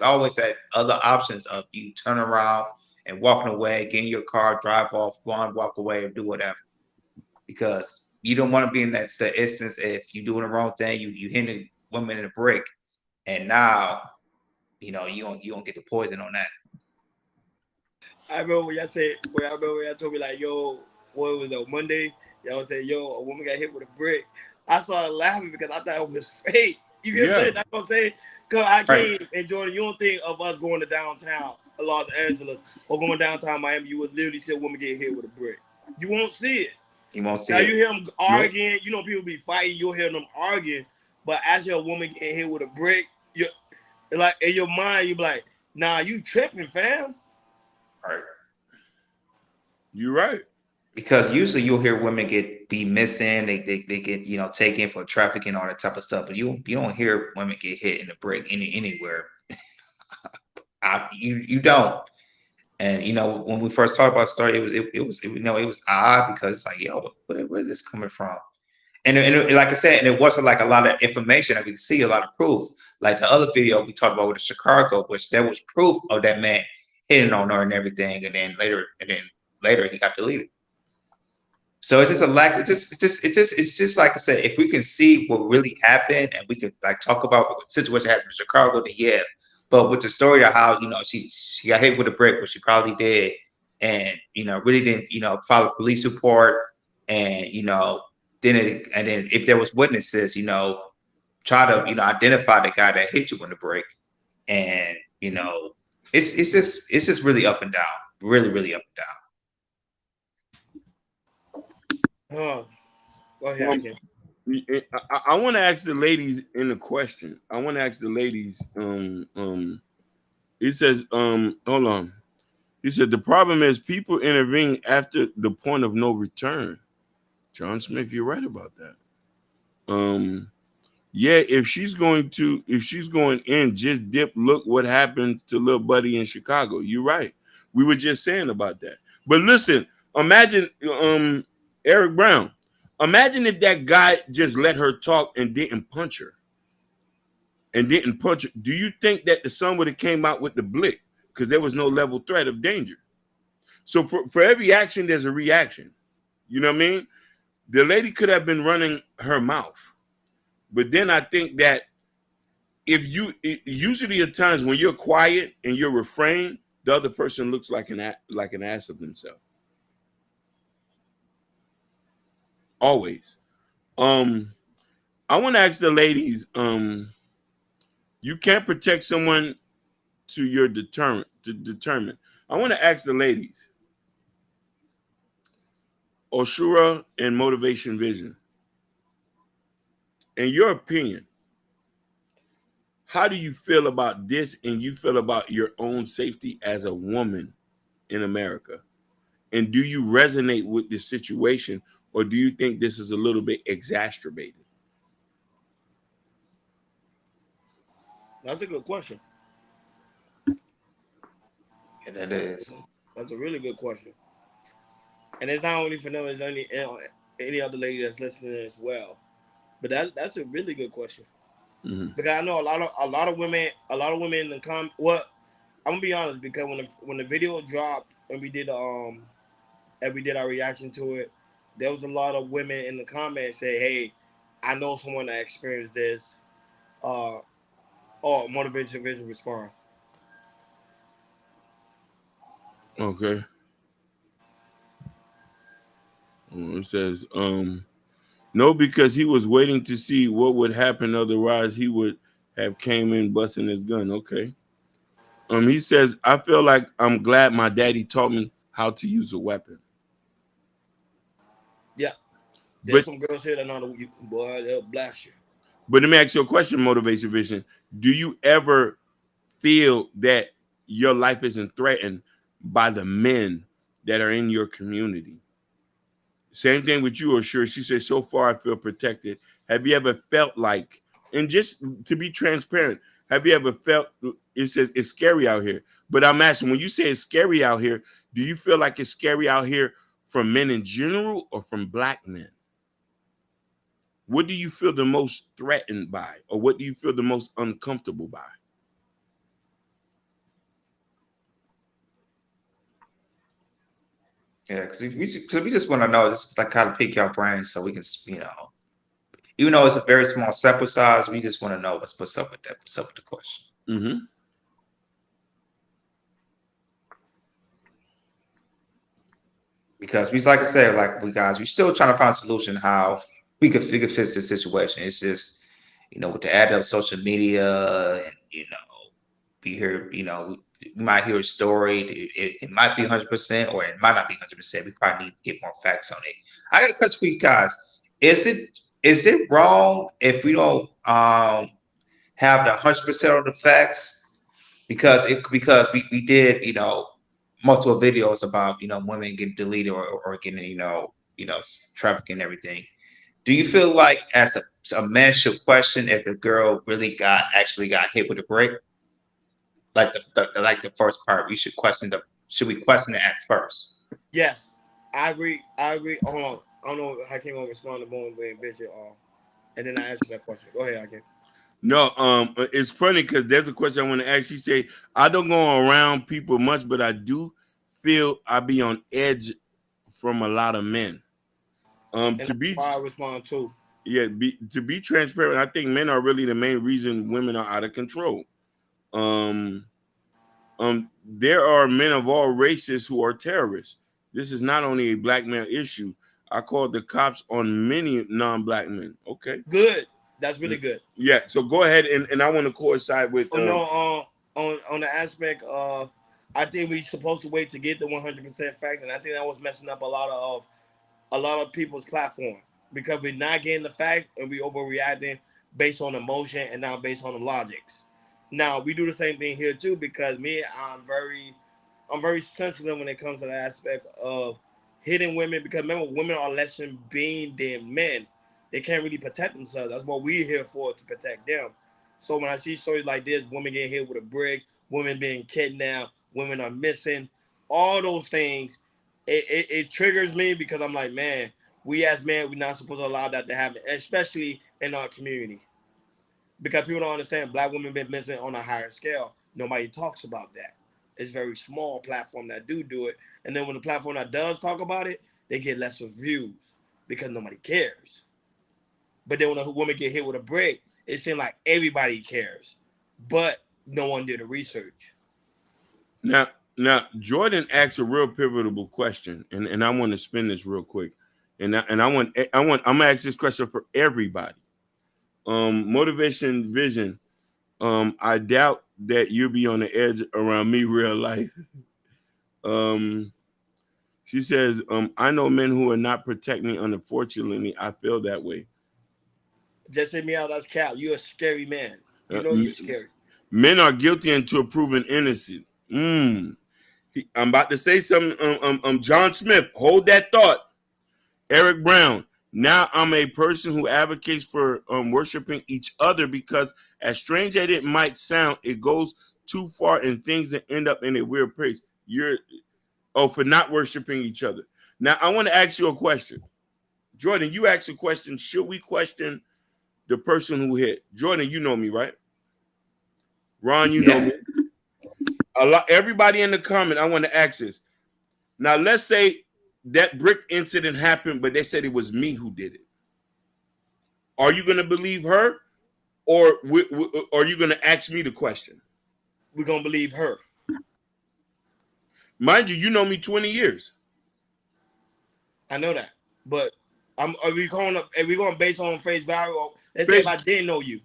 always that other options of you turn around and walking away, getting your car, drive off, walk away, or do whatever, because you don't want to be in that instance if you're doing the wrong thing, you hitting women in a brick, and now, you know, you don't get the poison on that. I remember when y'all told me, like, yo, what was it, Monday? Y'all said, yo, a woman got hit with a brick. I started laughing because I thought it was fake. You get what I'm saying? That's what I'm saying? Because I came, and Jordan, you don't think of us going to downtown Los Angeles or going downtown Miami, you would literally see a woman get hit with a brick. You won't see it. You won't see now it. You hear them arguing. You know, people be fighting. You'll hear them arguing. But as a woman getting hit with a brick, you're like, in your mind, you be like, nah, you tripping, fam. Right. You're right. Because usually you'll hear women be missing, they get, you know, taken for trafficking, all that type of stuff. But you don't hear women get hit in the brick anywhere. You don't. And when we first talked about the story, it was odd because it's like, yo, where's this coming from? And like I said, and it wasn't like a lot of information that we could see, a lot of proof. Like the other video we talked about with the Chicago, which there was proof of that man hitting on her and everything, and then later he got deleted. So it's just a lack. It's just like I said, if we can see what really happened and we could like talk about what the situation happened in Chicago, then yeah. But with the story of how she got hit with a brick, which she probably did, and really didn't file a police report, and then if there was witnesses, try to identify the guy that hit you with the brick, and it's just really up and down, really really up and down. Go ahead. Again. I want to ask the ladies in the question. I want to ask the ladies. It says, hold on. He said the problem is people intervene after the point of no return. John Smith, you're right about that. Yeah, if she's going in, just dip. Look what happened to little buddy in Chicago. You're right. We were just saying about that. But listen, imagine, Eric Brown. Imagine if that guy just let her talk and didn't punch her. Do you think that the son would have came out with the blick? Because there was no level threat of danger. So for every action, there's a reaction. You know what I mean? The lady could have been running her mouth. But then I think that usually at times when you're quiet and you're refrained, the other person looks like an ass of themselves. Always. I want to ask the ladies, you can't protect someone to your determine. I want to ask the ladies, Oshura and Motivation Vision, in your opinion, how do you feel about this and you feel about your own safety as a woman in America? And do you resonate with this situation? Or do you think this is a little bit exacerbated? That's a good question. And it is. That's a really good question. And it's not only for them, it's any other lady that's listening as well. But that's a really good question. Mm-hmm. Because I know a lot of women in the comment. Well, I'm gonna be honest, because when the video dropped and we did our reaction to it, there was a lot of women in the comments say, "Hey, I know someone that experienced this." Or Motivation Vision respond. Okay. It says, no, because he was waiting to see what would happen. Otherwise, he would have came in busting his gun. Okay. He says, I feel like I'm glad my daddy taught me how to use a weapon. Yeah. There's some girls here that know that boy, they'll blast you. But let me ask you a question, Motivation Vision. Do you ever feel that your life isn't threatened by the men that are in your community? Same thing with you, Oshura. She says, so far I feel protected. Have you ever felt like, and just to be transparent, have you ever felt, it says it's scary out here, but I'm asking, when you say it's scary out here, do you feel like it's scary out here from men in general or from Black men? What do you feel the most threatened by, or what do you feel the most uncomfortable by? Yeah, because we just want to know, just like how to pick your brain so we can, even though it's a very small sample size, we just want to know what's up with that, what's up with the question. Mm-hmm. Because like I said, we're still trying to find a solution how we could fix this situation. It's just, with the add of social media and, we hear, we might hear a story. It might be 100% or it might not be 100%. We probably need to get more facts on it. I got a question for you guys. Is it wrong if we don't have the 100% of the facts? Because we did, multiple videos about, women getting deleted or getting, trafficking and everything. Do you feel like as a man should question if the girl really actually got hit with a brick? Like the first part, we should question should we question it at first? Yes, I agree. Hold on. I don't know how Hakeem gonna respond to Bowen Wayne Vision. And then I answer that question. Go ahead, Hakeem. No, it's funny because there's a question I want to ask. She say, I don't go around people much, but I do feel I be on edge from a lot of men. And To be I respond too. to be transparent, I think men are really the main reason women are out of control. There are men of all races who are terrorists. This is not only a black male issue. I called the cops on many non-black men. Okay. Good. That's really good. Yeah. So go ahead and I want to coincide with. On the aspect of, I think we're supposed to wait to get the 100% fact, and I think that was messing up a lot of people's platform because we're not getting the facts and we overreacting based on emotion and not based on the logics. Now we do the same thing here too because I'm very sensitive when it comes to the aspect of hitting women because remember women are less than being than men. They can't really protect themselves. That's what we're here for, to protect them. So when I see stories like this, women getting hit with a brick, women being kidnapped, women are missing, all those things, it triggers me because I'm like, man, we as men, we're not supposed to allow that to happen, especially in our community. Because people don't understand black women been missing on a higher scale. Nobody talks about that. It's very small platform that do it. And then when the platform that does talk about it, they get lesser views because nobody cares. But then when a woman get hit with a brick, it seems like everybody cares, but no one did the research. Now, Jordan asked a real pivotal question, and I want to spin this real quick, I'm gonna ask this question for everybody. Motivation Vision. I doubt that you'll be on the edge around me real life. She says, I know men who are not protecting me. Unfortunately, I feel that way. Just hit me out. That's Cap. You're a scary man. You know you're scary. Men are guilty until proven innocent. I'm about to say something. John Smith, hold that thought. Eric Brown. Now I'm a person who advocates for worshiping each other because, as strange as it might sound, it goes too far and things that end up in a weird place. For not worshiping each other. Now I want to ask you a question, Jordan. You asked a question. Should we question the person who hit? Jordan, you know me, right? Ron, you know me. Everybody in the comment, I want to ask this. Now, let's say that brick incident happened, but they said it was me who did it. Are you going to believe her, or are you going to ask me the question? We're going to believe her. Mind you, you know me 20 years. I know that, but are we going based on face value? Let's say if I didn't know you.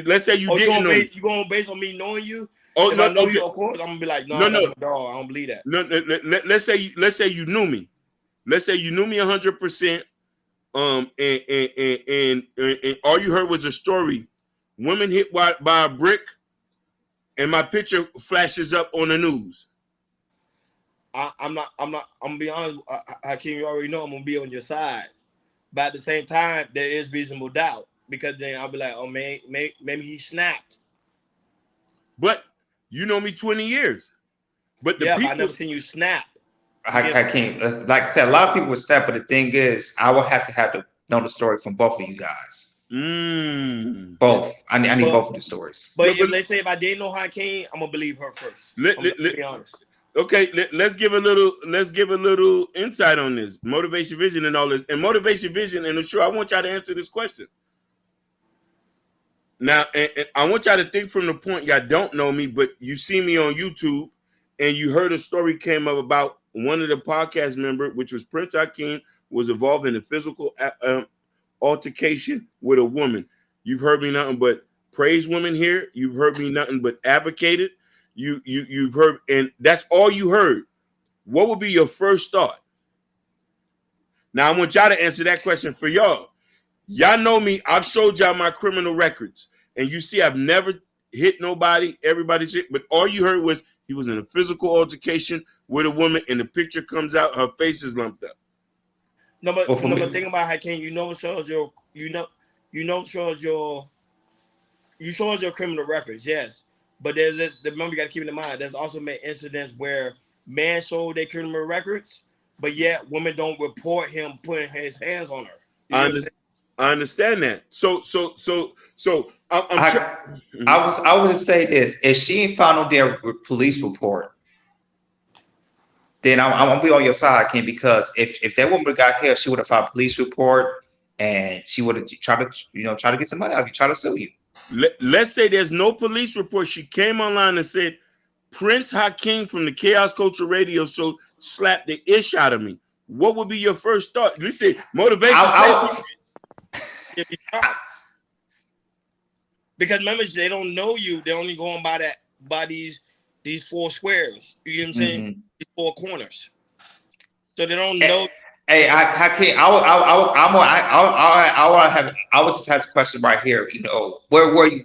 Let's say you didn't know me. You going based on me knowing you? Oh, if I know you, of course, I'm gonna be like, no, that's my dog. I don't believe that. No. Let's say you knew me. Let's say you knew me 100%. And all you heard was a story. Women hit by a brick, and my picture flashes up on the news. I'm gonna be honest, Hakeem, you already know I'm gonna be on your side. But at the same time, there is reasonable doubt because then I'll be like, oh man, maybe he snapped. But you know me 20 years. But but I never seen you snap. I can't. Like I said, a lot of people would snap, but the thing is, I will have to know the story from both of you guys. Both. I need both of the stories. But let's say if I didn't know Hakeem, I'm gonna believe her first. Let's be honest. Okay, let's give a little insight on this Motivation Vision and all this. And Motivation Vision, and I'm sure I want y'all to answer this question. Now, and I want y'all to think from the point y'all don't know me, but you see me on YouTube, and you heard a story came up about one of the podcast members, which was Prince Hakeem, was involved in a physical altercation with a woman. You've heard me nothing but praise women here. You've heard me nothing but advocated. You've heard, and that's all you heard. What would be your first thought? Now I want y'all to answer that question for y'all. Y'all know me. I've showed y'all my criminal records, and you see I've never hit nobody. Everybody's hit, but all you heard was he was in a physical altercation with a woman, and the picture comes out, her face is lumped up. No, but think about Hakeem. You know, it shows your criminal records. Yes. But remember, you got to keep in mind, there's also been incidents where man sold their criminal records, but yet women don't report him putting his hands on her. You know what I'm saying? I understand that. So I'm I would just say this: if she ain't found no damn police report, then I'm gonna be on your side, Ken. Because if that woman got here, she would have filed a police report, and she would have tried to get some money out of you, try to sue you. let's say there's no police report. She came online and said Prince Hakeem from the Chaos Culture Radio Show slapped the ish out of me. What would be your first thought? Let's say motivation. Because remember, they don't know you. They're only going by these four squares. You know what I'm saying? Mm-hmm. These four corners. So they don't know. Hey, I can't. I would just have the question right here. You know, where were you?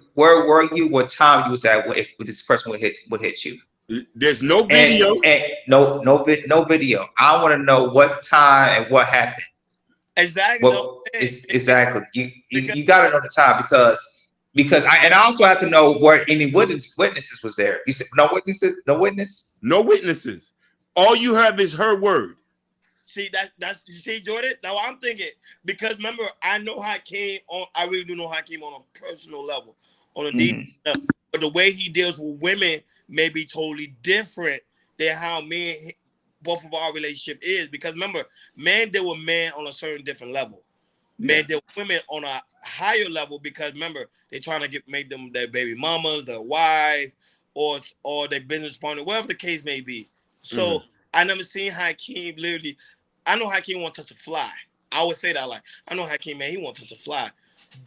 What time you was at when this person would hit you? There's no video. And no video. I want to know what time and what happened. Exactly. Exactly. You got to know the time because I also have to know where any witnesses was there. You said no witnesses, no witness, no witnesses. All you have is her word. See that's you see, Jordan. Now I'm thinking, because remember, I know Hakeem on. I really do know Hakeem on a personal level, on a deep level. But the way he deals with women may be totally different than how both of our relationship is. Because remember, men deal with men on a certain different level. Men deal with women on a higher level because remember, they're trying to make them their baby mamas, their wife, or their business partner, whatever the case may be. So I never seen Hakeem literally. I know Hakeem won't touch a fly. I would say that, like, I know Hakeem, man, he won't touch a fly.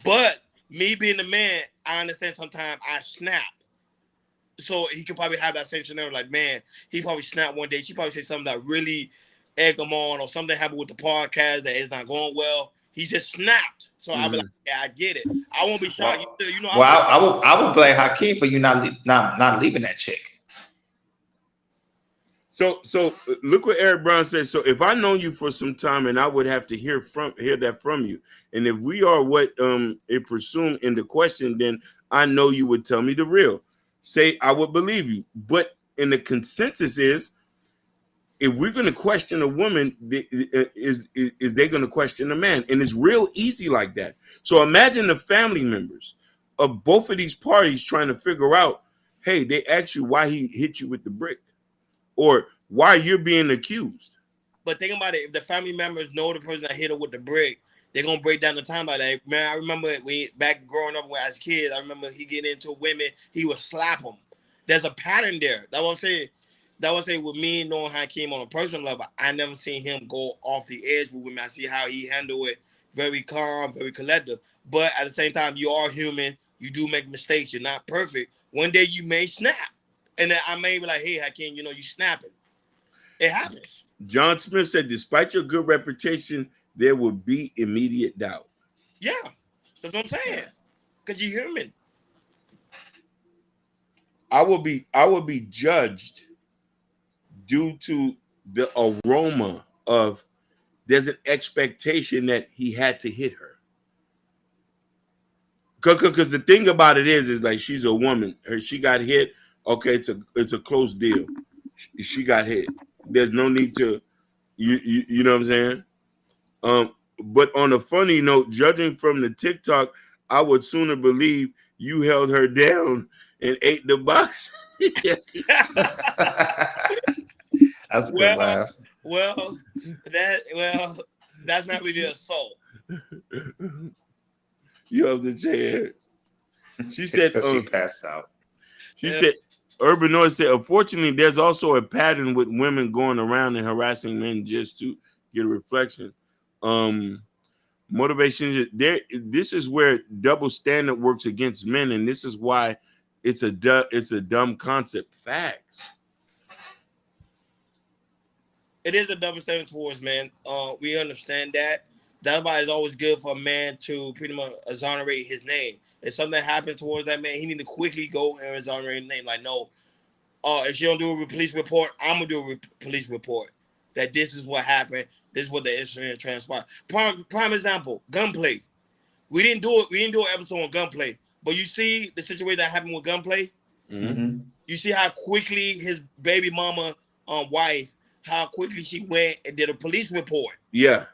But me being the man, I understand sometimes I snap. So he could probably have that same scenario, like, man, he probably snapped one day. She probably say something that really egg him on, or something happened with the podcast that is not going well. He just snapped. So I'll be like, yeah, I get it. I won't be shocked. I would blame Hakeem for you not leaving that chick. So look what Eric Brown says. So if I know you for some time, and I would have to hear that from you, and if we are what it presumed in the question, then I know you would tell me the real. Say I would believe you, but in the consensus is, if we're going to question a woman, is they going to question a man? And it's real easy like that. So imagine the family members of both of these parties trying to figure out, hey, they asked you why he hit you with the brick, or why you're being accused. But think about it. If the family members know the person that hit her with the brick, they're going to break down the time by that. Man, I remember back growing up as kids, I remember he getting into women, he would slap them. There's a pattern there. That's what I'm saying. That would say with me knowing Hakeem on a personal level, I never seen him go off the edge with women. I see how he handle it, very calm, very collective. But at the same time, you are human. You do make mistakes. You're not perfect. One day you may snap. And then I may be like, hey, Hakeem, you snapping. It happens. John Smith said, despite your good reputation, there will be immediate doubt. Yeah, that's what I'm saying. Because you're human. I will be judged due to the aroma of there's an expectation that he had to hit her. Because the thing about it is like she's a woman. She got hit. Okay, it's a close deal. She got hit. There's no need to, you know what I'm saying? But on a funny note, judging from the TikTok, I would sooner believe you held her down and ate the box. That's a good laugh. Well, that's not really assault. You have the chair. She said she passed out. She said, Urban Noise said, unfortunately, there's also a pattern with women going around and harassing men just to get a reflection. Motivation there. This is where double standard works against men, and this is why it's a dumb concept. Facts. It is a double standard towards men. We understand that. That's why it's always good for a man to pretty much exonerate his name. If something happens towards that man, he need to quickly go and exonerate his name. Like, no, if you don't do a police report, I'm gonna do a police report. That this is what happened. This is what the incident transpired. Prime example: gunplay. We didn't do it. We didn't do an episode on gunplay. But you see the situation that happened with gunplay. Mm-hmm. You see how quickly his baby mama wife, how quickly she went and did a police report. Yeah.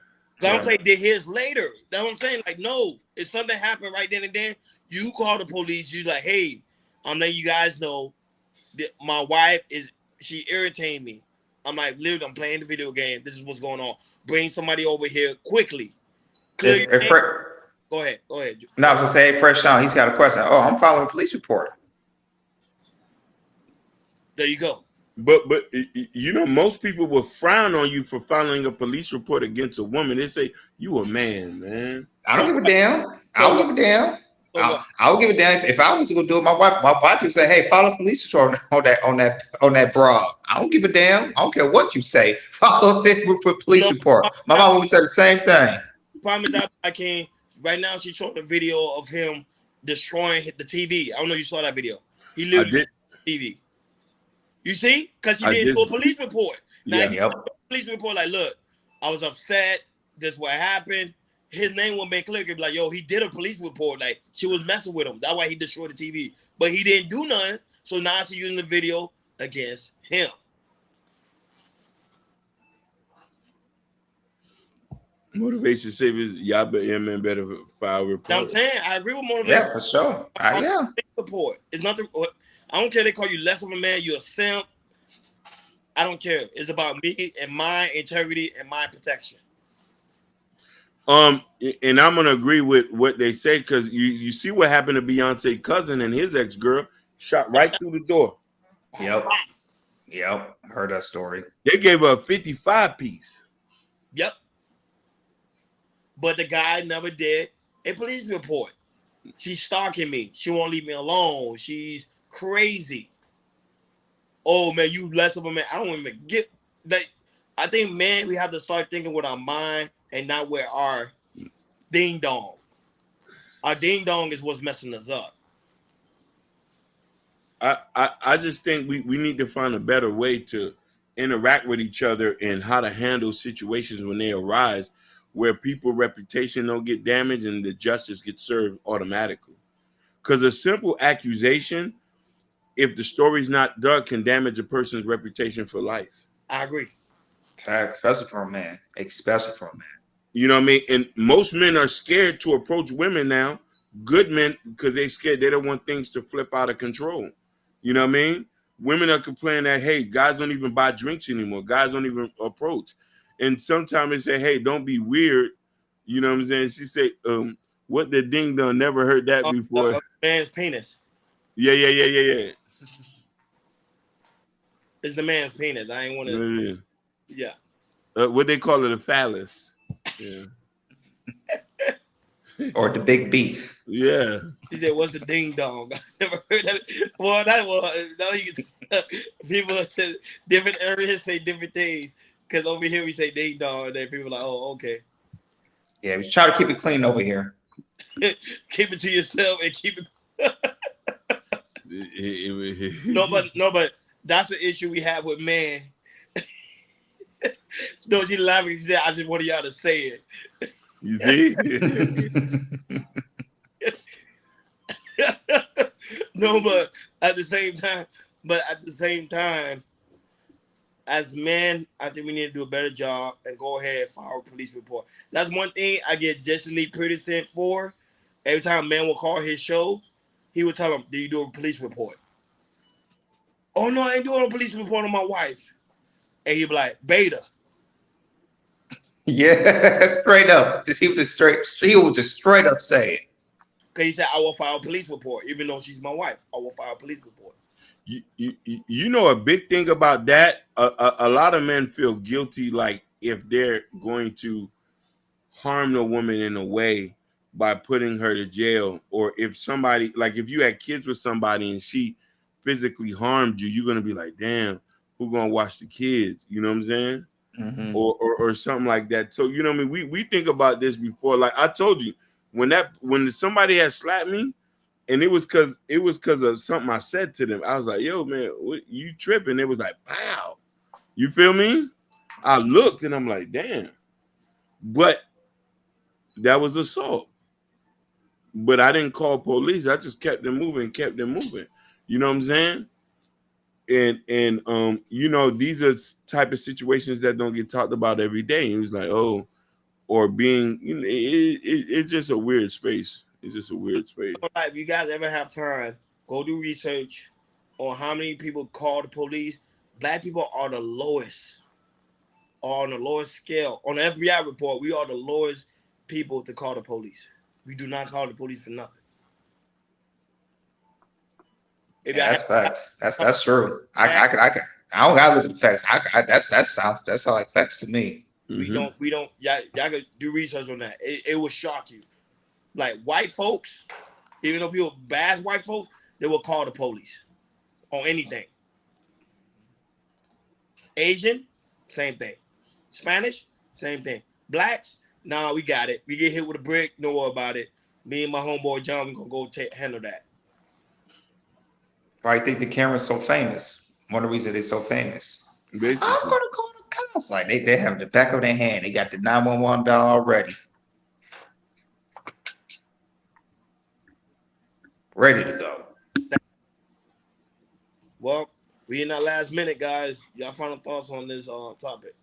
Gunplay did his later. That's what I'm saying. Like, no, if something happened right then and then, you call the police. You like, hey, I'm letting you guys know that my wife she irritating me. I'm like, literally, I'm playing the video game. This is what's going on. Bring somebody over here quickly. Clear your name. Go ahead. No, I was gonna say, Fresh Sean, he's got a question. Oh, I'm following a police report. There you go. But you know, most people will frown on you for filing a police report against a woman. They say you a man. I don't give a damn. I don't give a damn. I would give a damn if I was going to do it. My wife would say, "Hey, file a police report on that bra." I don't give a damn. I don't care what you say. Follow it for a police report. My mom would say the same thing. Promise I can. Right now, she's showing a video of him destroying the TV. I don't know if you saw that video. He literally the TV. You see? Because she didn't do a police report. Now, if you do a police report, like, look, I was upset. This is what happened. His name won't be clear. It'd be like, yo, he did a police report. Like, she was messing with him. That's why he destroyed the TV. But he didn't do nothing. So now she's using the video against him. Motivation savers, y'all better file report. I'm saying, I agree with motivation. Yeah, for sure. Yeah. Report. It's nothing. I don't care. They call you less of a man. You're a simp. I don't care. It's about me and my integrity and my protection. And I'm gonna agree with what they say because you see what happened to Beyonce's cousin and his ex-girl shot right through the door. Yep. Heard that story. They gave her a 55 piece. Yep. But the guy never did a police report. She's stalking me. She won't leave me alone. She's crazy. Oh man, you less of a man. I don't even get that. I think, man, we have to start thinking with our mind and not with our ding dong. Our ding dong is what's messing us up. I just think we need to find a better way to interact with each other and how to handle situations when they arise where people's reputation don't get damaged and the justice gets served automatically. Because a simple accusation, if the story's not done, can damage a person's reputation for life. I agree. Especially for a man. You know what I mean? And most men are scared to approach women now. Good men, because they're scared. They don't want things to flip out of control. You know what I mean? Women are complaining that, hey, guys don't even buy drinks anymore. Guys don't even approach. And sometimes they say, hey, don't be weird. You know what I'm saying? She said, what the ding dong? Never heard that before. Man's penis. Yeah. It's the man's penis. I ain't want to. Yeah. What they call it, a phallus. Yeah. Or the big beef. Yeah. He said, what's the ding dong? I never heard that. Well, that was, no, people say different areas say different things. Because over here we say ding dong, and then people are like, oh, okay. Yeah, we try to keep it clean over here. Keep it to yourself and keep it. No, but that's the issue we have with men. No, she laughing. She said, I just wanted y'all to say it. You see? No, but at the same time, as men, I think we need to do a better job and go ahead and file a police report. That's one thing I get Jesse Lee Peterson for. Every time a man will call his show, he would tell him, do you do a police report? Oh, no, I ain't doing a police report on my wife. And he'd be like, beta. Yeah, straight up. He would just straight up say it. Because he said, I will file a police report. Even though she's my wife, I will file a police report. You know a big thing about that? A lot of men feel guilty, like if they're going to harm the woman in a way by putting her to jail, or if somebody, like if you had kids with somebody and she physically harmed you, you're gonna be like, damn, who's gonna watch the kids? You know what I'm saying? Mm-hmm. Or something like that. So you know what I mean? We think about this before. Like I told you, when somebody had slapped me, and it was because of something I said to them. I was like, yo, man, what, you tripping? It was like, pow. You feel me? I looked and I'm like, damn. But that was assault. But I didn't call police. I just kept them moving. You know what I'm saying? and you know, these are type of situations that don't get talked about every day. And he was like, oh, or being, you know, it's just a weird space. It's just a weird space. Like, if you guys ever have time, go do research on how many people call the police. Black people are the lowest, on the lowest scale. On the FBI report, we are the lowest people to call the police. We do not call the police for nothing. Yeah, that's facts. That's true. I don't gotta look at the facts. That's like facts to me. We don't. Y'all could do research on that. It will shock you. Like, white folks, even though people bash white folks, they will call the police on anything. Asian, same thing. Spanish, same thing. Blacks, nah, we got it. We get hit with a brick, don't worry about it. Me and my homeboy John, we gonna go handle that. Why I think the camera's so famous? One of the reasons they're so famous. Basically. I'm gonna call the cops. Like they have the back of their hand. They got the 911 dial already. Ready to go. Well, we in that last minute, guys. Y'all final thoughts on this topic?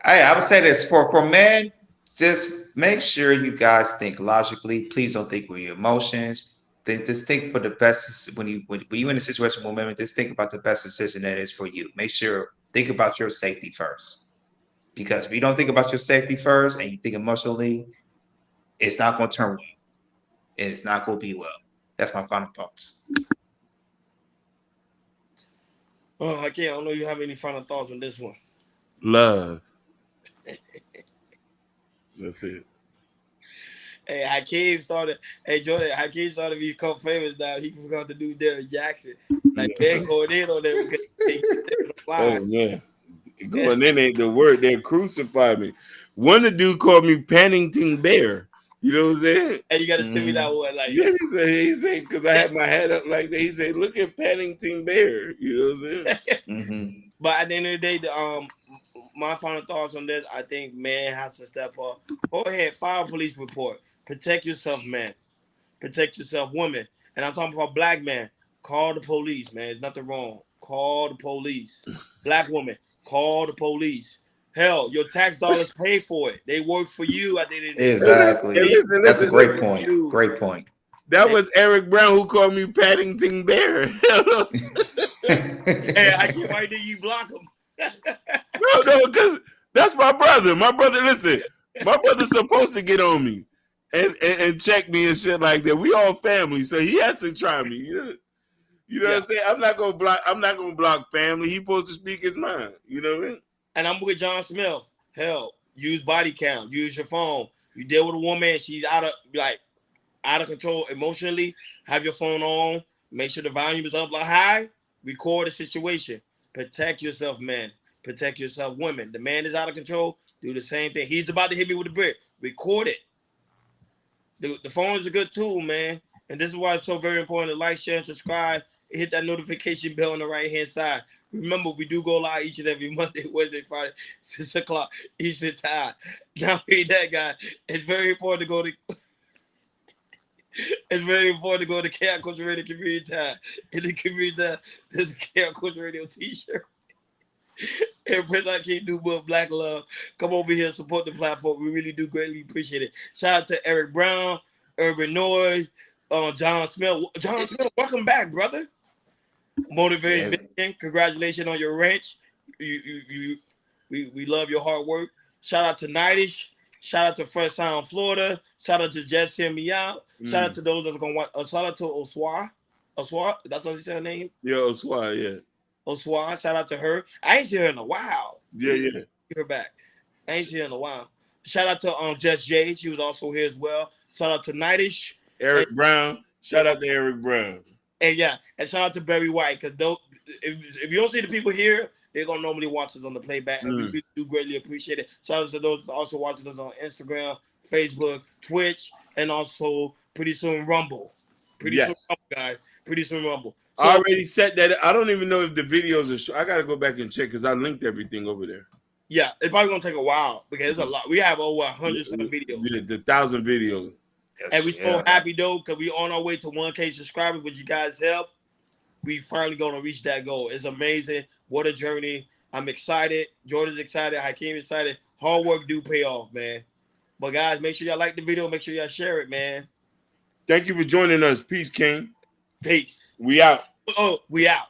I would say this for men, just make sure you guys think logically. Please don't think with your emotions. Just think for the best when you're in a situation with women. Just think about the best decision that is for you. Think about your safety first. Because if you don't think about your safety first and you think emotionally, it's not going to turn well. It's not going to be well. That's my final thoughts. Oh, I don't know if you have any final thoughts on this one. Love. That's it. Hey, Hakeem started. Hey, Jordan, Hakeem started to become famous now. He forgot to do Derrick Jackson. Like, they're going in on that because they oh, man. Going in ain't the word. They crucified me. One of the dude called me Paddington Bear. You know what I'm saying? And you got to send me that one. Like, yeah, he said, because I had my head up like that. He said, look at Paddington Bear. You know what I'm saying? But at the end of the day, my final thoughts on this, I think man has to step up. Go ahead, file a police report. Protect yourself, man. Protect yourself, women. And I'm talking about black men. Call the police, man. There's nothing wrong. Call the police. Black women, call the police. Hell, your tax dollars pay for it. They work for you at the end of the day. Exactly. Listen, that's a great point. Great point. That was Eric Brown who called me Paddington Bear. Hey, why did you block him? No, because that's my brother. My brother, listen, my brother's supposed to get on me and check me and shit like that. We all family, so he has to try me. You know what I'm saying? I'm not gonna block family. He's supposed to speak his mind. You know what I mean? And I'm with John Smith. Hell, use body count, use your phone. You deal with a woman, she's out of control emotionally. Have your phone on. Make sure the volume is up like high. Record the situation. Protect yourself, men. Protect yourself, women. The man is out of control. Do the same thing. He's about to hit me with a brick. Record it. The phone is a good tool, man. And this is why it's so very important to like, share, and subscribe. Hit that notification bell on the right-hand side. Remember, we do go live each and every Monday, Wednesday, Friday, 6 o'clock Eastern time. Now, read that, guy. It's very important to go to... It's very important to go to Chaos Culture Radio Community Time. In the community time, there's a Chaos Culture Radio t-shirt. And Prince I can't do but Black Love. Come over here and support the platform. We really do greatly appreciate it. Shout out to Eric Brown, Urban Noise, John Smith. John Smith, welcome back, brother. Motivated Vision. Congratulations on your ranch. We love your hard work. Shout out to Nightish. Shout out to Fresh Sound, Florida. Shout out to Just Hear Me Out. Shout out to those that are going to watch. Shout out to Oswa. Oswa, that's what he said her name? Yeah, Oswa, yeah. Oswa, shout out to her. I ain't seen her in a while. Yeah. Get her back. I ain't seen her in a while. Shout out to Just Jay. She was also here as well. Shout out to Nightish. Eric Brown. Shout out to Eric Brown. And and shout out to Barry White, because if you don't see the people here, they're gonna normally watch us on the playback, and we really do greatly appreciate it. Shout out to those also watching us on Instagram, Facebook, Twitch, and also pretty soon Rumble. Pretty soon Rumble, guys. Pretty soon Rumble. So, I already set that. I don't even know if the videos are. I gotta go back and check because I linked everything over there. Yeah, it's probably gonna take a while because it's a lot. We have over 100-something videos. Yeah, the 1,000 videos. And we're so happy though, because we're on our way to 1K subscribers with you guys' help. we finally gonna reach that goal. It's amazing. What a journey. I'm excited. Jordan's excited. Hakeem excited. Hard work do pay off, man. But guys, make sure y'all like the video. Make sure y'all share it, man. Thank you for joining us. Peace, King. Peace. We out. Oh, we out.